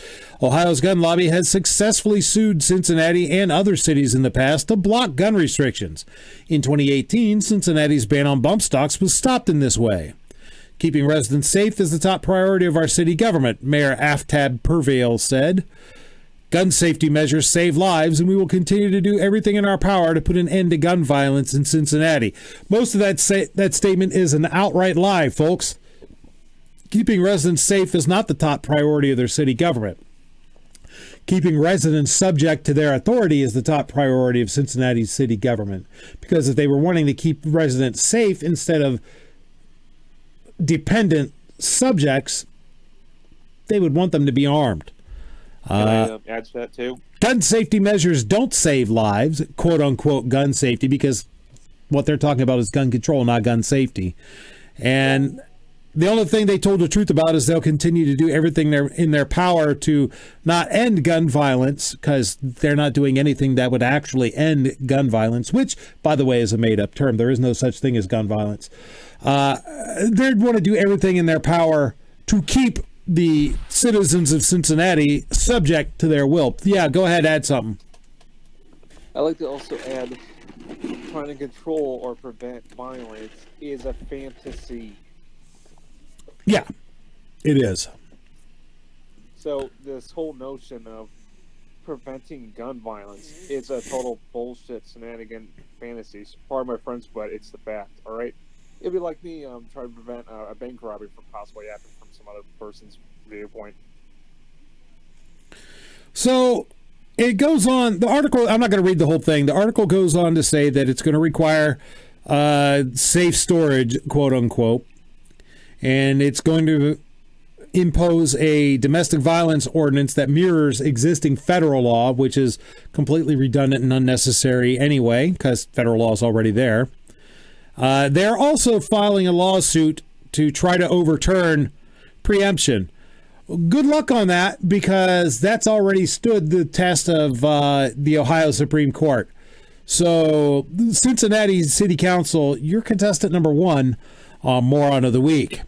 Ohio's gun lobby has successfully sued Cincinnati and other cities in the past to block gun restrictions. In 2018, Cincinnati's ban on bump stocks was stopped in this way. Keeping residents safe is the top priority of our city government, Mayor Aftab Purveil said. Gun safety measures save lives, and we will continue to do everything in our power to put an end to gun violence in Cincinnati. Most of that statement is an outright lie, folks. Keeping residents safe is not the top priority of their city government. Keeping residents subject to their authority is the top priority of Cincinnati's city government. Because if they were wanting to keep residents safe instead of dependent subjects, they would want them to be armed. Can I add to that too? Gun safety measures don't save lives, quote unquote gun safety, because what they're talking about is gun control, not gun safety. And the only thing they told the truth about is they'll continue to do everything in their power to not end gun violence, because they're not doing anything that would actually end gun violence, which, by the way, is a made-up term. There is no such thing as gun violence. They'd want to do everything in their power to keep the citizens of Cincinnati subject to their will. Yeah, go ahead, add something. I'd like to also add, trying to control or prevent violence is a fantasy. Yeah, it is. So this whole notion of preventing gun violence is a total bullshit shenanigan fantasy. Pardon my French, but it's the fact, all right? It'd be like me trying to prevent a bank robbery from possibly happening from some other person's viewpoint. So it goes on. The article, I'm not going to read the whole thing. The article goes on to say that it's going to require safe storage, quote unquote, and it's going to impose a domestic violence ordinance that mirrors existing federal law, which is completely redundant and unnecessary anyway, because federal law is already there. They're also filing a lawsuit to try to overturn preemption. Good luck on that, because that's already stood the test of the Ohio Supreme Court. So, Cincinnati City Council, you're contestant number 1 on Moron of the Week.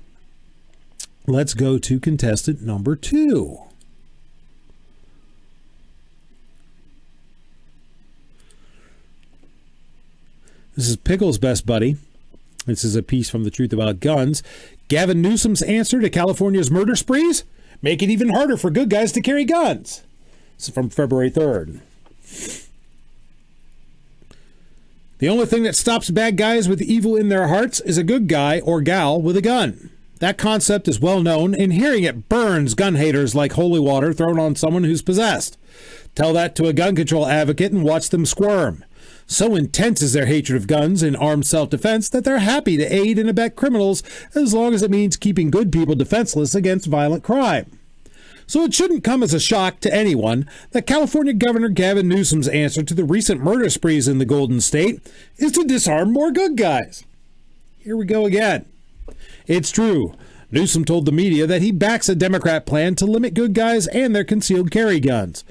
Let's go to contestant number 2. This is Pickle's best buddy. This is a piece from The Truth About Guns. Gavin Newsom's answer to California's murder sprees? Make it even harder for good guys to carry guns. This is from February 3rd. The only thing that stops bad guys with evil in their hearts is a good guy or gal with a gun. That concept is well known, and hearing it burns gun haters like holy water thrown on someone who's possessed. Tell that to a gun control advocate and watch them squirm. So intense is their hatred of guns and armed self-defense that they're happy to aid and abet criminals as long as it means keeping good people defenseless against violent crime. So it shouldn't come as a shock to anyone that California Governor Gavin Newsom's answer to the recent murder sprees in the Golden State is to disarm more good guys. Here we go again. It's true. Newsom told the media that he backs a Democrat plan to limit good guys and their concealed carry guns.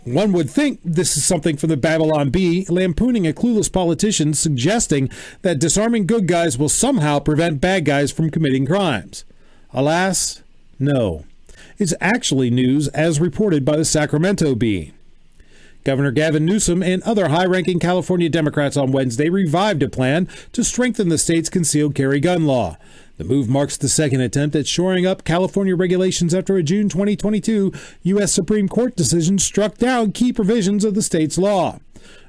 One would think this is something from the Babylon Bee, lampooning a clueless politician, suggesting that disarming good guys will somehow prevent bad guys from committing crimes. Alas, no. It's actually news as reported by the Sacramento Bee. Governor Gavin Newsom and other high-ranking California Democrats on Wednesday revived a plan to strengthen the state's concealed carry gun law. The move marks the second attempt at shoring up California regulations after a June 2022 U.S. Supreme Court decision struck down key provisions of the state's law.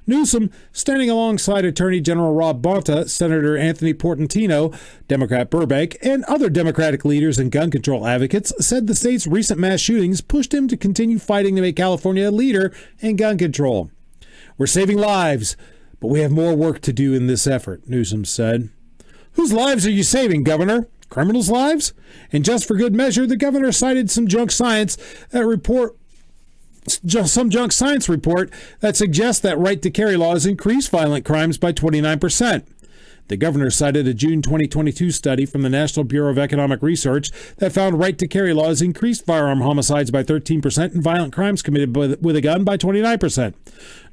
Newsom, standing alongside Attorney General Rob Bonta, Senator Anthony Portantino, Democrat Burbank, and other Democratic leaders and gun control advocates, said the state's recent mass shootings pushed him to continue fighting to make California a leader in gun control. We're saving lives, but we have more work to do in this effort, Newsom said. Whose lives are you saving, Governor? Criminals' lives? And just for good measure, the governor cited some junk science report that suggests that right to carry laws increase violent crimes by 29%. The governor cited a June 2022 study from the National Bureau of Economic Research that found right to carry laws increased firearm homicides by 13% and violent crimes committed with a gun by 29%.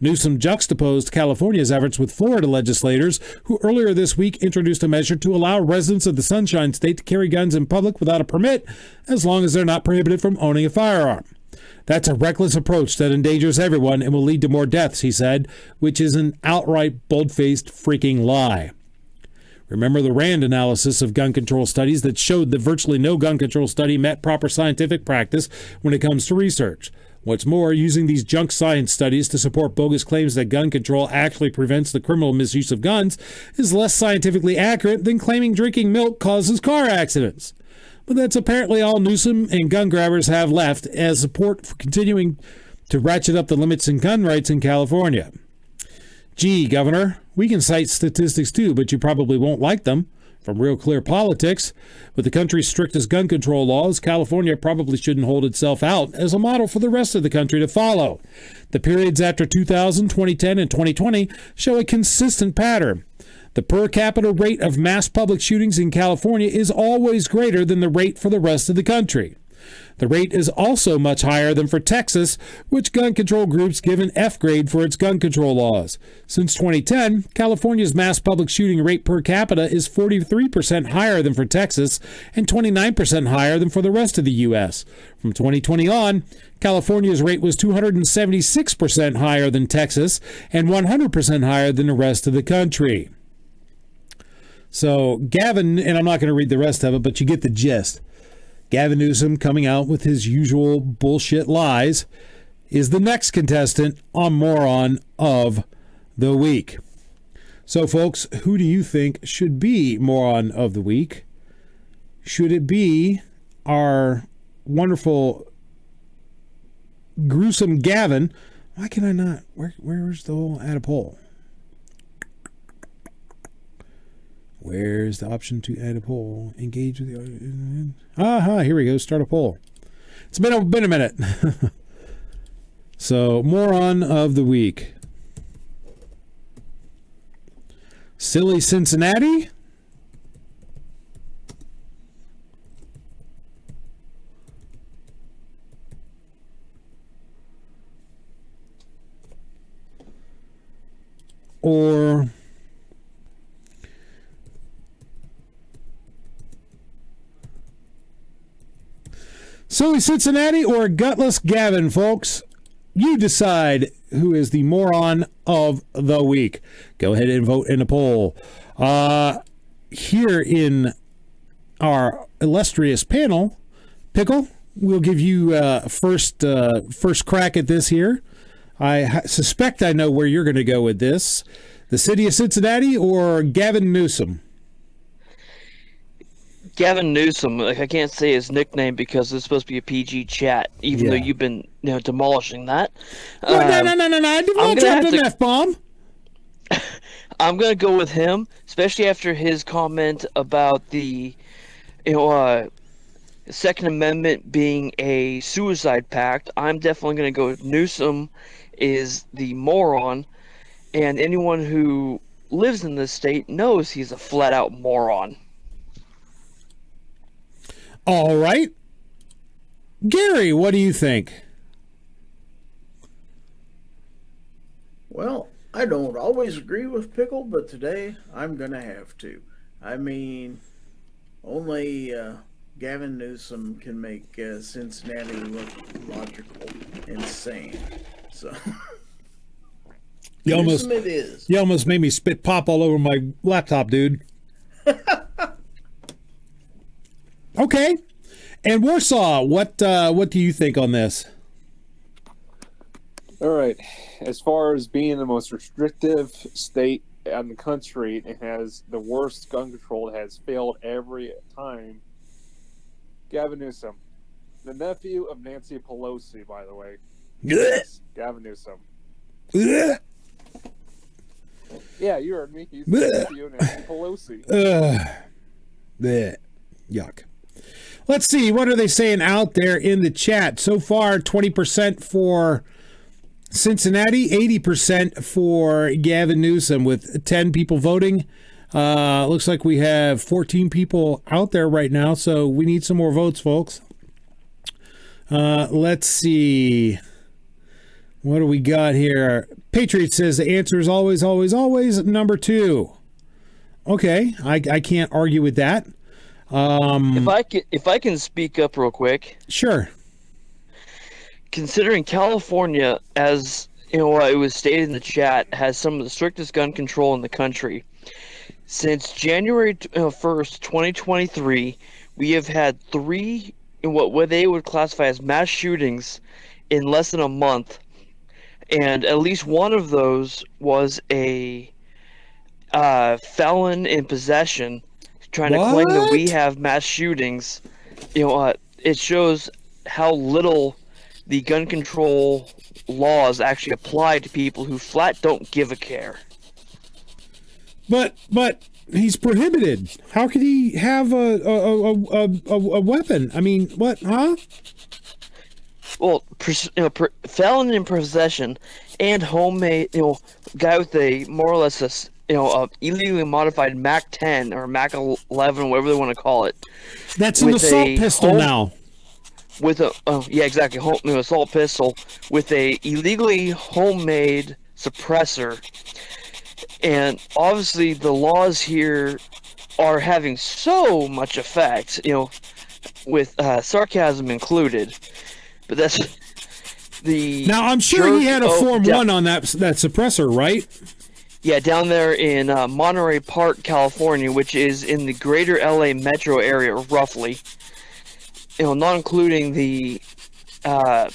Newsom juxtaposed California's efforts with Florida legislators, who earlier this week introduced a measure to allow residents of the Sunshine State to carry guns in public without a permit, as long as they're not prohibited from owning a firearm. That's a reckless approach that endangers everyone and will lead to more deaths, he said, which is an outright bold-faced freaking lie. Remember the RAND analysis of gun control studies that showed that virtually no gun control study met proper scientific practice when it comes to research. What's more, using these junk science studies to support bogus claims that gun control actually prevents the criminal misuse of guns is less scientifically accurate than claiming drinking milk causes car accidents. But that's apparently all Newsom and gun grabbers have left as support for continuing to ratchet up the limits in gun rights in California. Gee, Governor, we can cite statistics too, but you probably won't like them. From Real Clear Politics, with the country's strictest gun control laws, California probably shouldn't hold itself out as a model for the rest of the country to follow. The periods after 2000, 2010, and 2020 show a consistent pattern. The per capita rate of mass public shootings in California is always greater than the rate for the rest of the country. The rate is also much higher than for Texas, which gun control groups give an F grade for its gun control laws. Since 2010, California's mass public shooting rate per capita is 43% higher than for Texas and 29% higher than for the rest of the U.S. From 2020 on, California's rate was 276% higher than Texas and 100% higher than the rest of the country. So Gavin, and I'm not going to read the rest of it, but you get the gist. Gavin Newsom, coming out with his usual bullshit lies, is the next contestant on Moron of the Week. So, folks, who do you think should be Moron of the Week? Should it be our wonderful, gruesome Gavin? Why can I not? Where's the whole add a poll? Where's the option to add a poll? Engage with the audience. Here we go. Start a poll. It's been a minute. So, Moron of the Week. Silly Cincinnati? Or Silly Cincinnati or Gutless Gavin, folks? You decide who is the Moron of the Week. Go ahead and vote in the poll. Here in our illustrious panel, Pickle, we'll give you first crack at this here. I suspect I know where you're going to go with this. The city of Cincinnati or Gavin Newsom? Gavin Newsom. I can't say his nickname because it's supposed to be a PG chat, even though you've been demolishing that. No. I did not drop an F-bomb. I'm going to go with him, especially after his comment about the Second Amendment being a suicide pact. I'm definitely going to go with Newsom is the moron, and anyone who lives in this state knows he's a flat-out moron. All right. Gary, what do you think? Well, I don't always agree with Pickle, but today I'm going to have to. I mean, only Gavin Newsom can make Cincinnati look logical and sane. So, you it is. You almost made me spit pop all over my laptop, dude. Okay. And Warsaw, what do you think on this? All right. As far as being the most restrictive state in the country, it has the worst gun control. It has failed every time. Gavin Newsom, the nephew of Nancy Pelosi, by the way. Yes, Gavin Newsom. Yeah, you heard me. He's Blech. you and Nancy Pelosi. Blech. Yuck. Let's see. What are they saying out there in the chat? So far, 20% for Cincinnati, 80% for Gavin Newsom, with 10 people voting. Looks like we have 14 people out there right now, so we need some more votes, folks. Let's see. What do we got here? Patriot says the answer is always, always, always number 2. Okay, I can't argue with that. If I can speak up real quick. Sure. Considering California, as you know, it was stated in the chat, has some of the strictest gun control in the country. Since January 1st, 2023, we have had 3 what they would classify as mass shootings in less than a month, and at least one of those was a felon in possession trying to claim that we have mass shootings. It shows how little the gun control laws actually apply to people who flat don't give a care. But he's prohibited. How could he have a weapon? I mean, what? Huh? Well, felon in possession and homemade, guy with a more or less a illegally modified Mac 10 or Mac 11, whatever they want to call it. That's an assault pistol now. With yeah, exactly, assault pistol with a illegally homemade suppressor. And obviously the laws here are having so much effect, with sarcasm included. But that's the... Now, I'm sure he had a Form 1 on that suppressor, right? Yeah, down there in Monterey Park, California, which is in the greater LA metro area, roughly. Not including the... I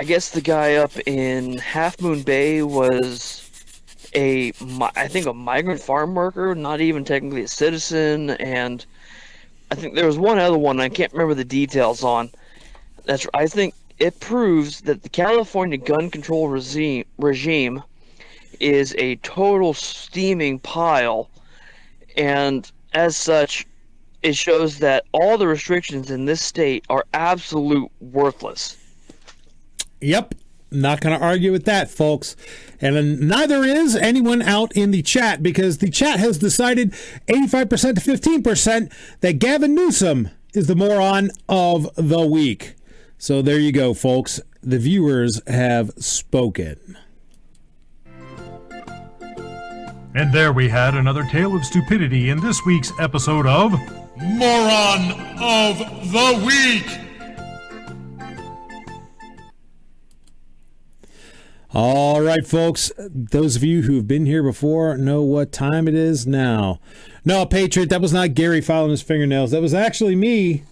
guess the guy up in Half Moon Bay was... I think a migrant farm worker, not even technically a citizen, and I think there was one other one I can't remember the details on. I think it proves that the California gun control regime is a total steaming pile, and as such, it shows that all the restrictions in this state are absolute worthless. Yep. Not going to argue with that, folks. And neither is anyone out in the chat, because the chat has decided 85% to 15% that Gavin Newsom is the moron of the week. So there you go, folks. The viewers have spoken. And there we had another tale of stupidity in this week's episode of Moron of the Week. All right, folks. Those of you who have been here before know what time it is now. No, Patriot, that was not Gary filing his fingernails. That was actually me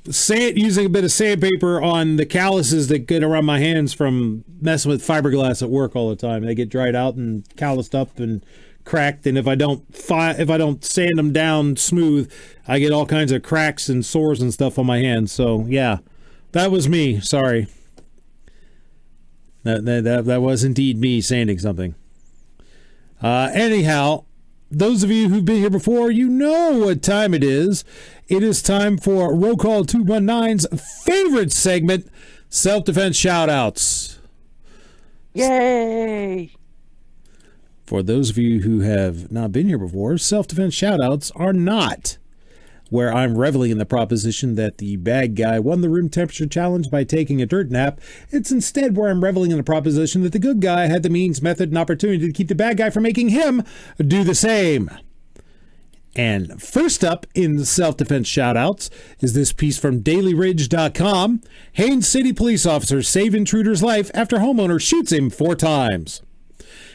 using a bit of sandpaper on the calluses that get around my hands from messing with fiberglass at work all the time. They get dried out and calloused up and cracked, and if I don't sand them down smooth, I get all kinds of cracks and sores and stuff on my hands. So yeah, that was me. Sorry. That was indeed me sanding something. Anyhow, those of you who've been here before, you know what time it is. It is time for Roll Call 219's favorite segment, Self-Defense Shoutouts. Yay! For those of you who have not been here before, Self-Defense Shoutouts are not where I'm reveling in the proposition that the bad guy won the room temperature challenge by taking a dirt nap. It's instead where I'm reveling in the proposition that the good guy had the means, method, and opportunity to keep the bad guy from making him do the same. And first up in the self-defense shoutouts is this piece from dailyridge.com. Haines City police officers save intruder's life after homeowner shoots him 4 times.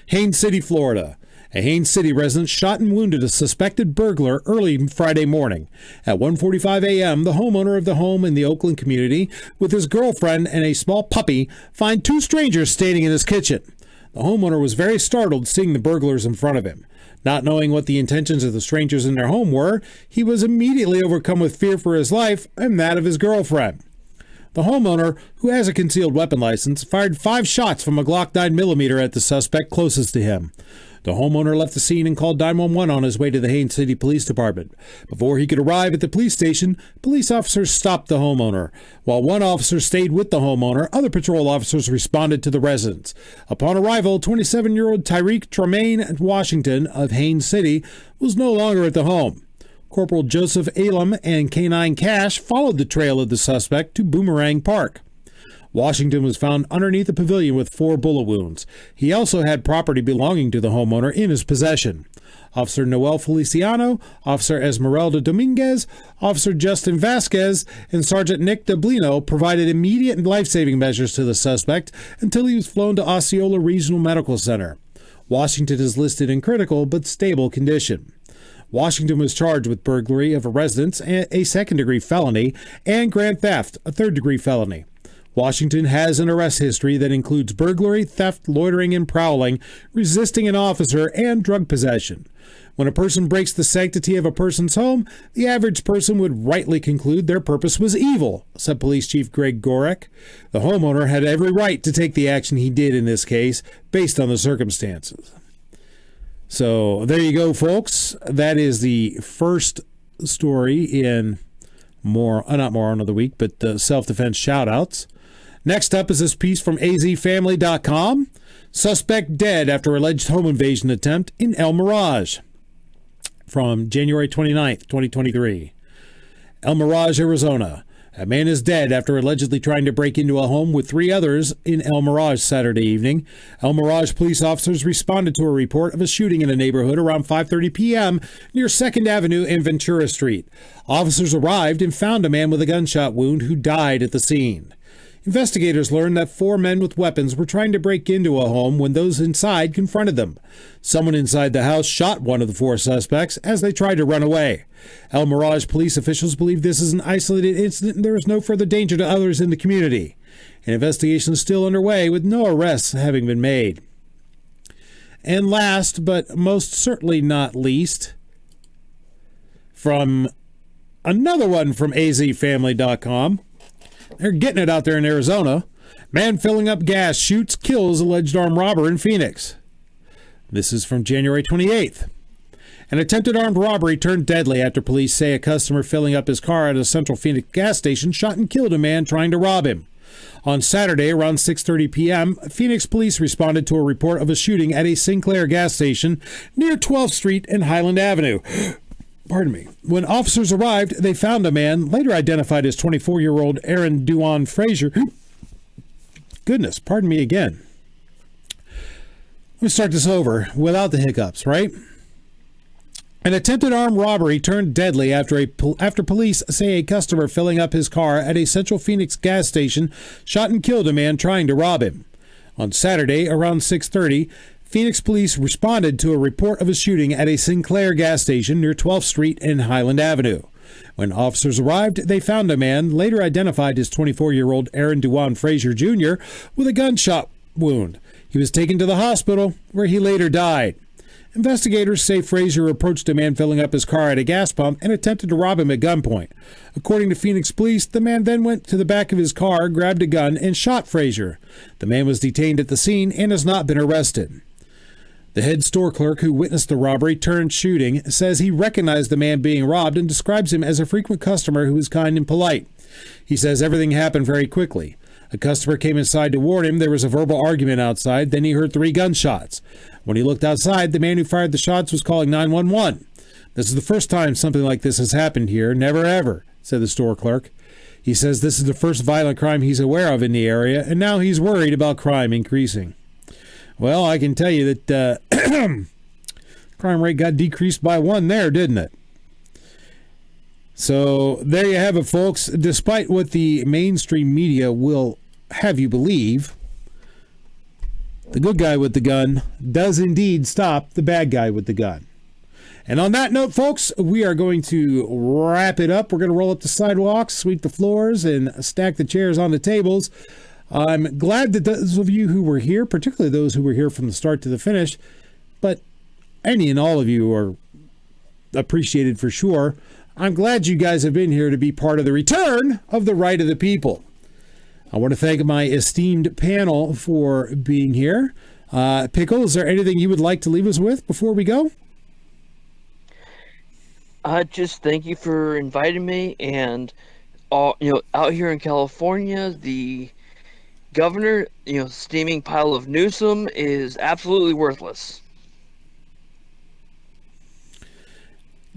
Haines City, Florida. A Haines City resident shot and wounded a suspected burglar early Friday morning. At 1:45 a.m., the homeowner of the home in the Oakland community, with his girlfriend and a small puppy, find 2 strangers standing in his kitchen. The homeowner was very startled seeing the burglars in front of him. Not knowing what the intentions of the strangers in their home were, he was immediately overcome with fear for his life and that of his girlfriend. The homeowner, who has a concealed weapon license, fired 5 shots from a Glock 9mm at the suspect closest to him. The homeowner left the scene and called 911 on his way to the Haines City Police Department. Before he could arrive at the police station, police officers stopped the homeowner. While one officer stayed with the homeowner, other patrol officers responded to the residence. Upon arrival, 27-year-old Tyreek Tremaine Washington of Haines City was no longer at the home. Corporal Joseph Elam and K-9 Cash followed the trail of the suspect to Boomerang Park. Washington was found underneath a pavilion with 4 bullet wounds. He also had property belonging to the homeowner in his possession. Officer Noel Feliciano, Officer Esmeralda Dominguez, Officer Justin Vasquez, and Sergeant Nick Deblino provided immediate and life-saving measures to the suspect until he was flown to Osceola Regional Medical Center. Washington is listed in critical but stable condition. Washington was charged with burglary of a residence, a second-degree felony, and grand theft, a third-degree felony. Washington has an arrest history that includes burglary, theft, loitering and prowling, resisting an officer, and drug possession. When a person breaks the sanctity of a person's home, the average person would rightly conclude their purpose was evil, said Police Chief Greg Gorek. The homeowner had every right to take the action he did in this case, based on the circumstances. So there you go, folks. That is the first story in not Moron of the Week, but self-defense shout-outs. Next up is this piece from azfamily.com. Suspect dead after alleged home invasion attempt in El Mirage. From January 29th, 2023. El Mirage, Arizona. A man is dead after allegedly trying to break into a home with 3 others in El Mirage Saturday evening. El Mirage police officers responded to a report of a shooting in a neighborhood around 5:30 p.m. near 2nd Avenue and Ventura Street. Officers arrived and found a man with a gunshot wound who died at the scene. Investigators learned that 4 men with weapons were trying to break into a home when those inside confronted them. Someone inside the house shot one of the 4 suspects as they tried to run away. El Mirage police officials believe this is an isolated incident and there is no further danger to others in the community. An investigation is still underway with no arrests having been made. And last, but most certainly not least, from another one from azfamily.com. They're getting it out there in Arizona. Man filling up gas shoots, kills alleged armed robber in Phoenix. This is from January 28th. An attempted armed robbery turned deadly after police say a customer filling up his car at a Central Phoenix gas station shot and killed a man trying to rob him. On Saturday, around 6:30 p.m., Phoenix police responded to a report of a shooting at a Sinclair gas station near 12th Street and Highland Avenue. Pardon me. When officers arrived, they found a man, later identified as 24-year-old Aaron Duan Frazier. Goodness, pardon me again. Let me start this over without the hiccups, right? An attempted armed robbery turned deadly after police say a customer filling up his car at a Central Phoenix gas station shot and killed a man trying to rob him. On Saturday, around 6:30, Phoenix police responded to a report of a shooting at a Sinclair gas station near 12th Street and Highland Avenue. When officers arrived, they found a man, later identified as 24-year-old Aaron Duan Frazier Jr., with a gunshot wound. He was taken to the hospital, where he later died. Investigators say Frazier approached a man filling up his car at a gas pump and attempted to rob him at gunpoint. According to Phoenix police, the man then went to the back of his car, grabbed a gun, and shot Frazier. The man was detained at the scene and has not been arrested. The head store clerk who witnessed the robbery turned shooting says he recognized the man being robbed and describes him as a frequent customer who is kind and polite. He says everything happened very quickly. A customer came inside to warn him there was a verbal argument outside, then he heard 3 gunshots. When he looked outside, the man who fired the shots was calling 911. This is the first time something like this has happened here, never ever, said the store clerk. He says this is the first violent crime he's aware of in the area, and now he's worried about crime increasing. Well, I can tell you that crime rate got decreased by 1 there, didn't it? So there you have it, folks. Despite what the mainstream media will have you believe, the good guy with the gun does indeed stop the bad guy with the gun. And on that note, folks, we are going to wrap it up. We're going to roll up the sidewalks, sweep the floors, and stack the chairs on the tables. I'm glad that those of you who were here, particularly those who were here from the start to the finish, but any and all of you are appreciated for sure. I'm glad you guys have been here to be part of the return of the right of the people. I want to thank my esteemed panel for being here. Pickle, is there anything you would like to leave us with before we go? Just thank you for inviting me, and out here in California, the governor, steaming pile of Newsom is absolutely worthless.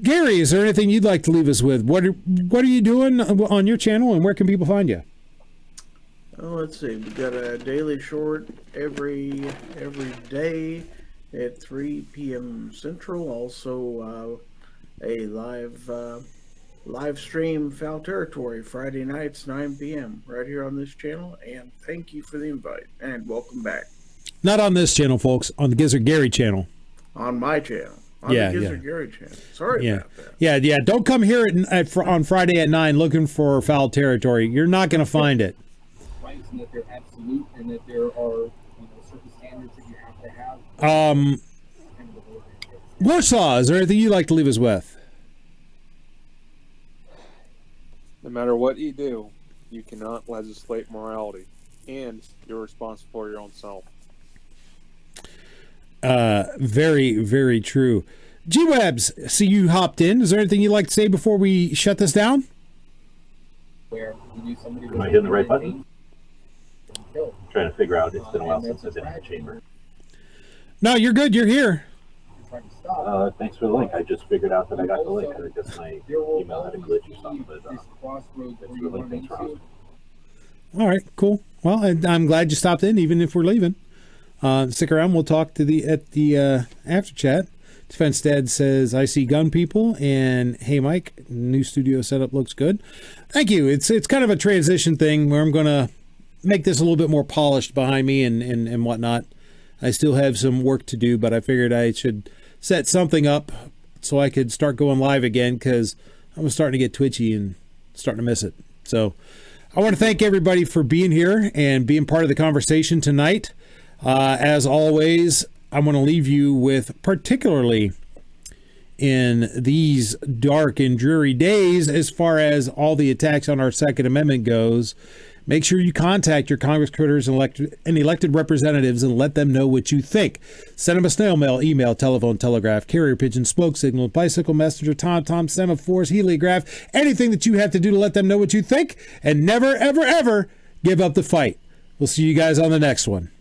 Gary, is there anything you'd like to leave us with? What are you doing on your channel, and where can people find you? Oh, let's see. We got a daily short every day at 3 p.m. Central. Also, a live stream Foul Territory Friday nights 9 p.m. right here on this channel. And thank you for the invite and welcome back. Not on this channel, folks. On the Gizzard Gary channel. On my channel. On Yeah, the Gizzard Gary channel. Sorry about that. Yeah. Don't come here on Friday at 9 looking for Foul Territory. You're not going to find it. Rights, and that they're absolute, and that there are certain standards that you have to have. Warsaw, is there anything you'd like to leave us with? No matter what you do, you cannot legislate morality, and you're responsible for your own self. Very, very true. G-Webs, see you hopped in. Is there anything you'd like to say before we shut this down? Where you knew somebody Am I hitting the right button? Trying to figure out. It's been a while since I've been in the chamber. No, you're good. You're here. Thanks for the link. I just figured out that I got the link. I guess my email had a glitch or something, but thanks for the link. Thanks for hosting. All right, cool. Well, I'm glad you stopped in, even if we're leaving. Stick around. We'll talk at the after chat. Defense Dad says, I see gun people, and hey, Mike, new studio setup looks good. Thank you. It's kind of a transition thing where I'm going to make this a little bit more polished behind me and whatnot. I still have some work to do, but I figured I should set something up so I could start going live again, because I was starting to get twitchy and starting to miss it. So I want to thank everybody for being here and being part of the conversation tonight. As always, I want to leave you with, particularly in these dark and dreary days, as far as all the attacks on our Second Amendment goes, make sure you contact your Congress critters and elected representatives and let them know what you think. Send them a snail mail, email, telephone, telegraph, carrier pigeon, smoke signal, bicycle messenger, tom-tom, semaphores, heliograph, anything that you have to do to let them know what you think, and never, ever, ever give up the fight. We'll see you guys on the next one.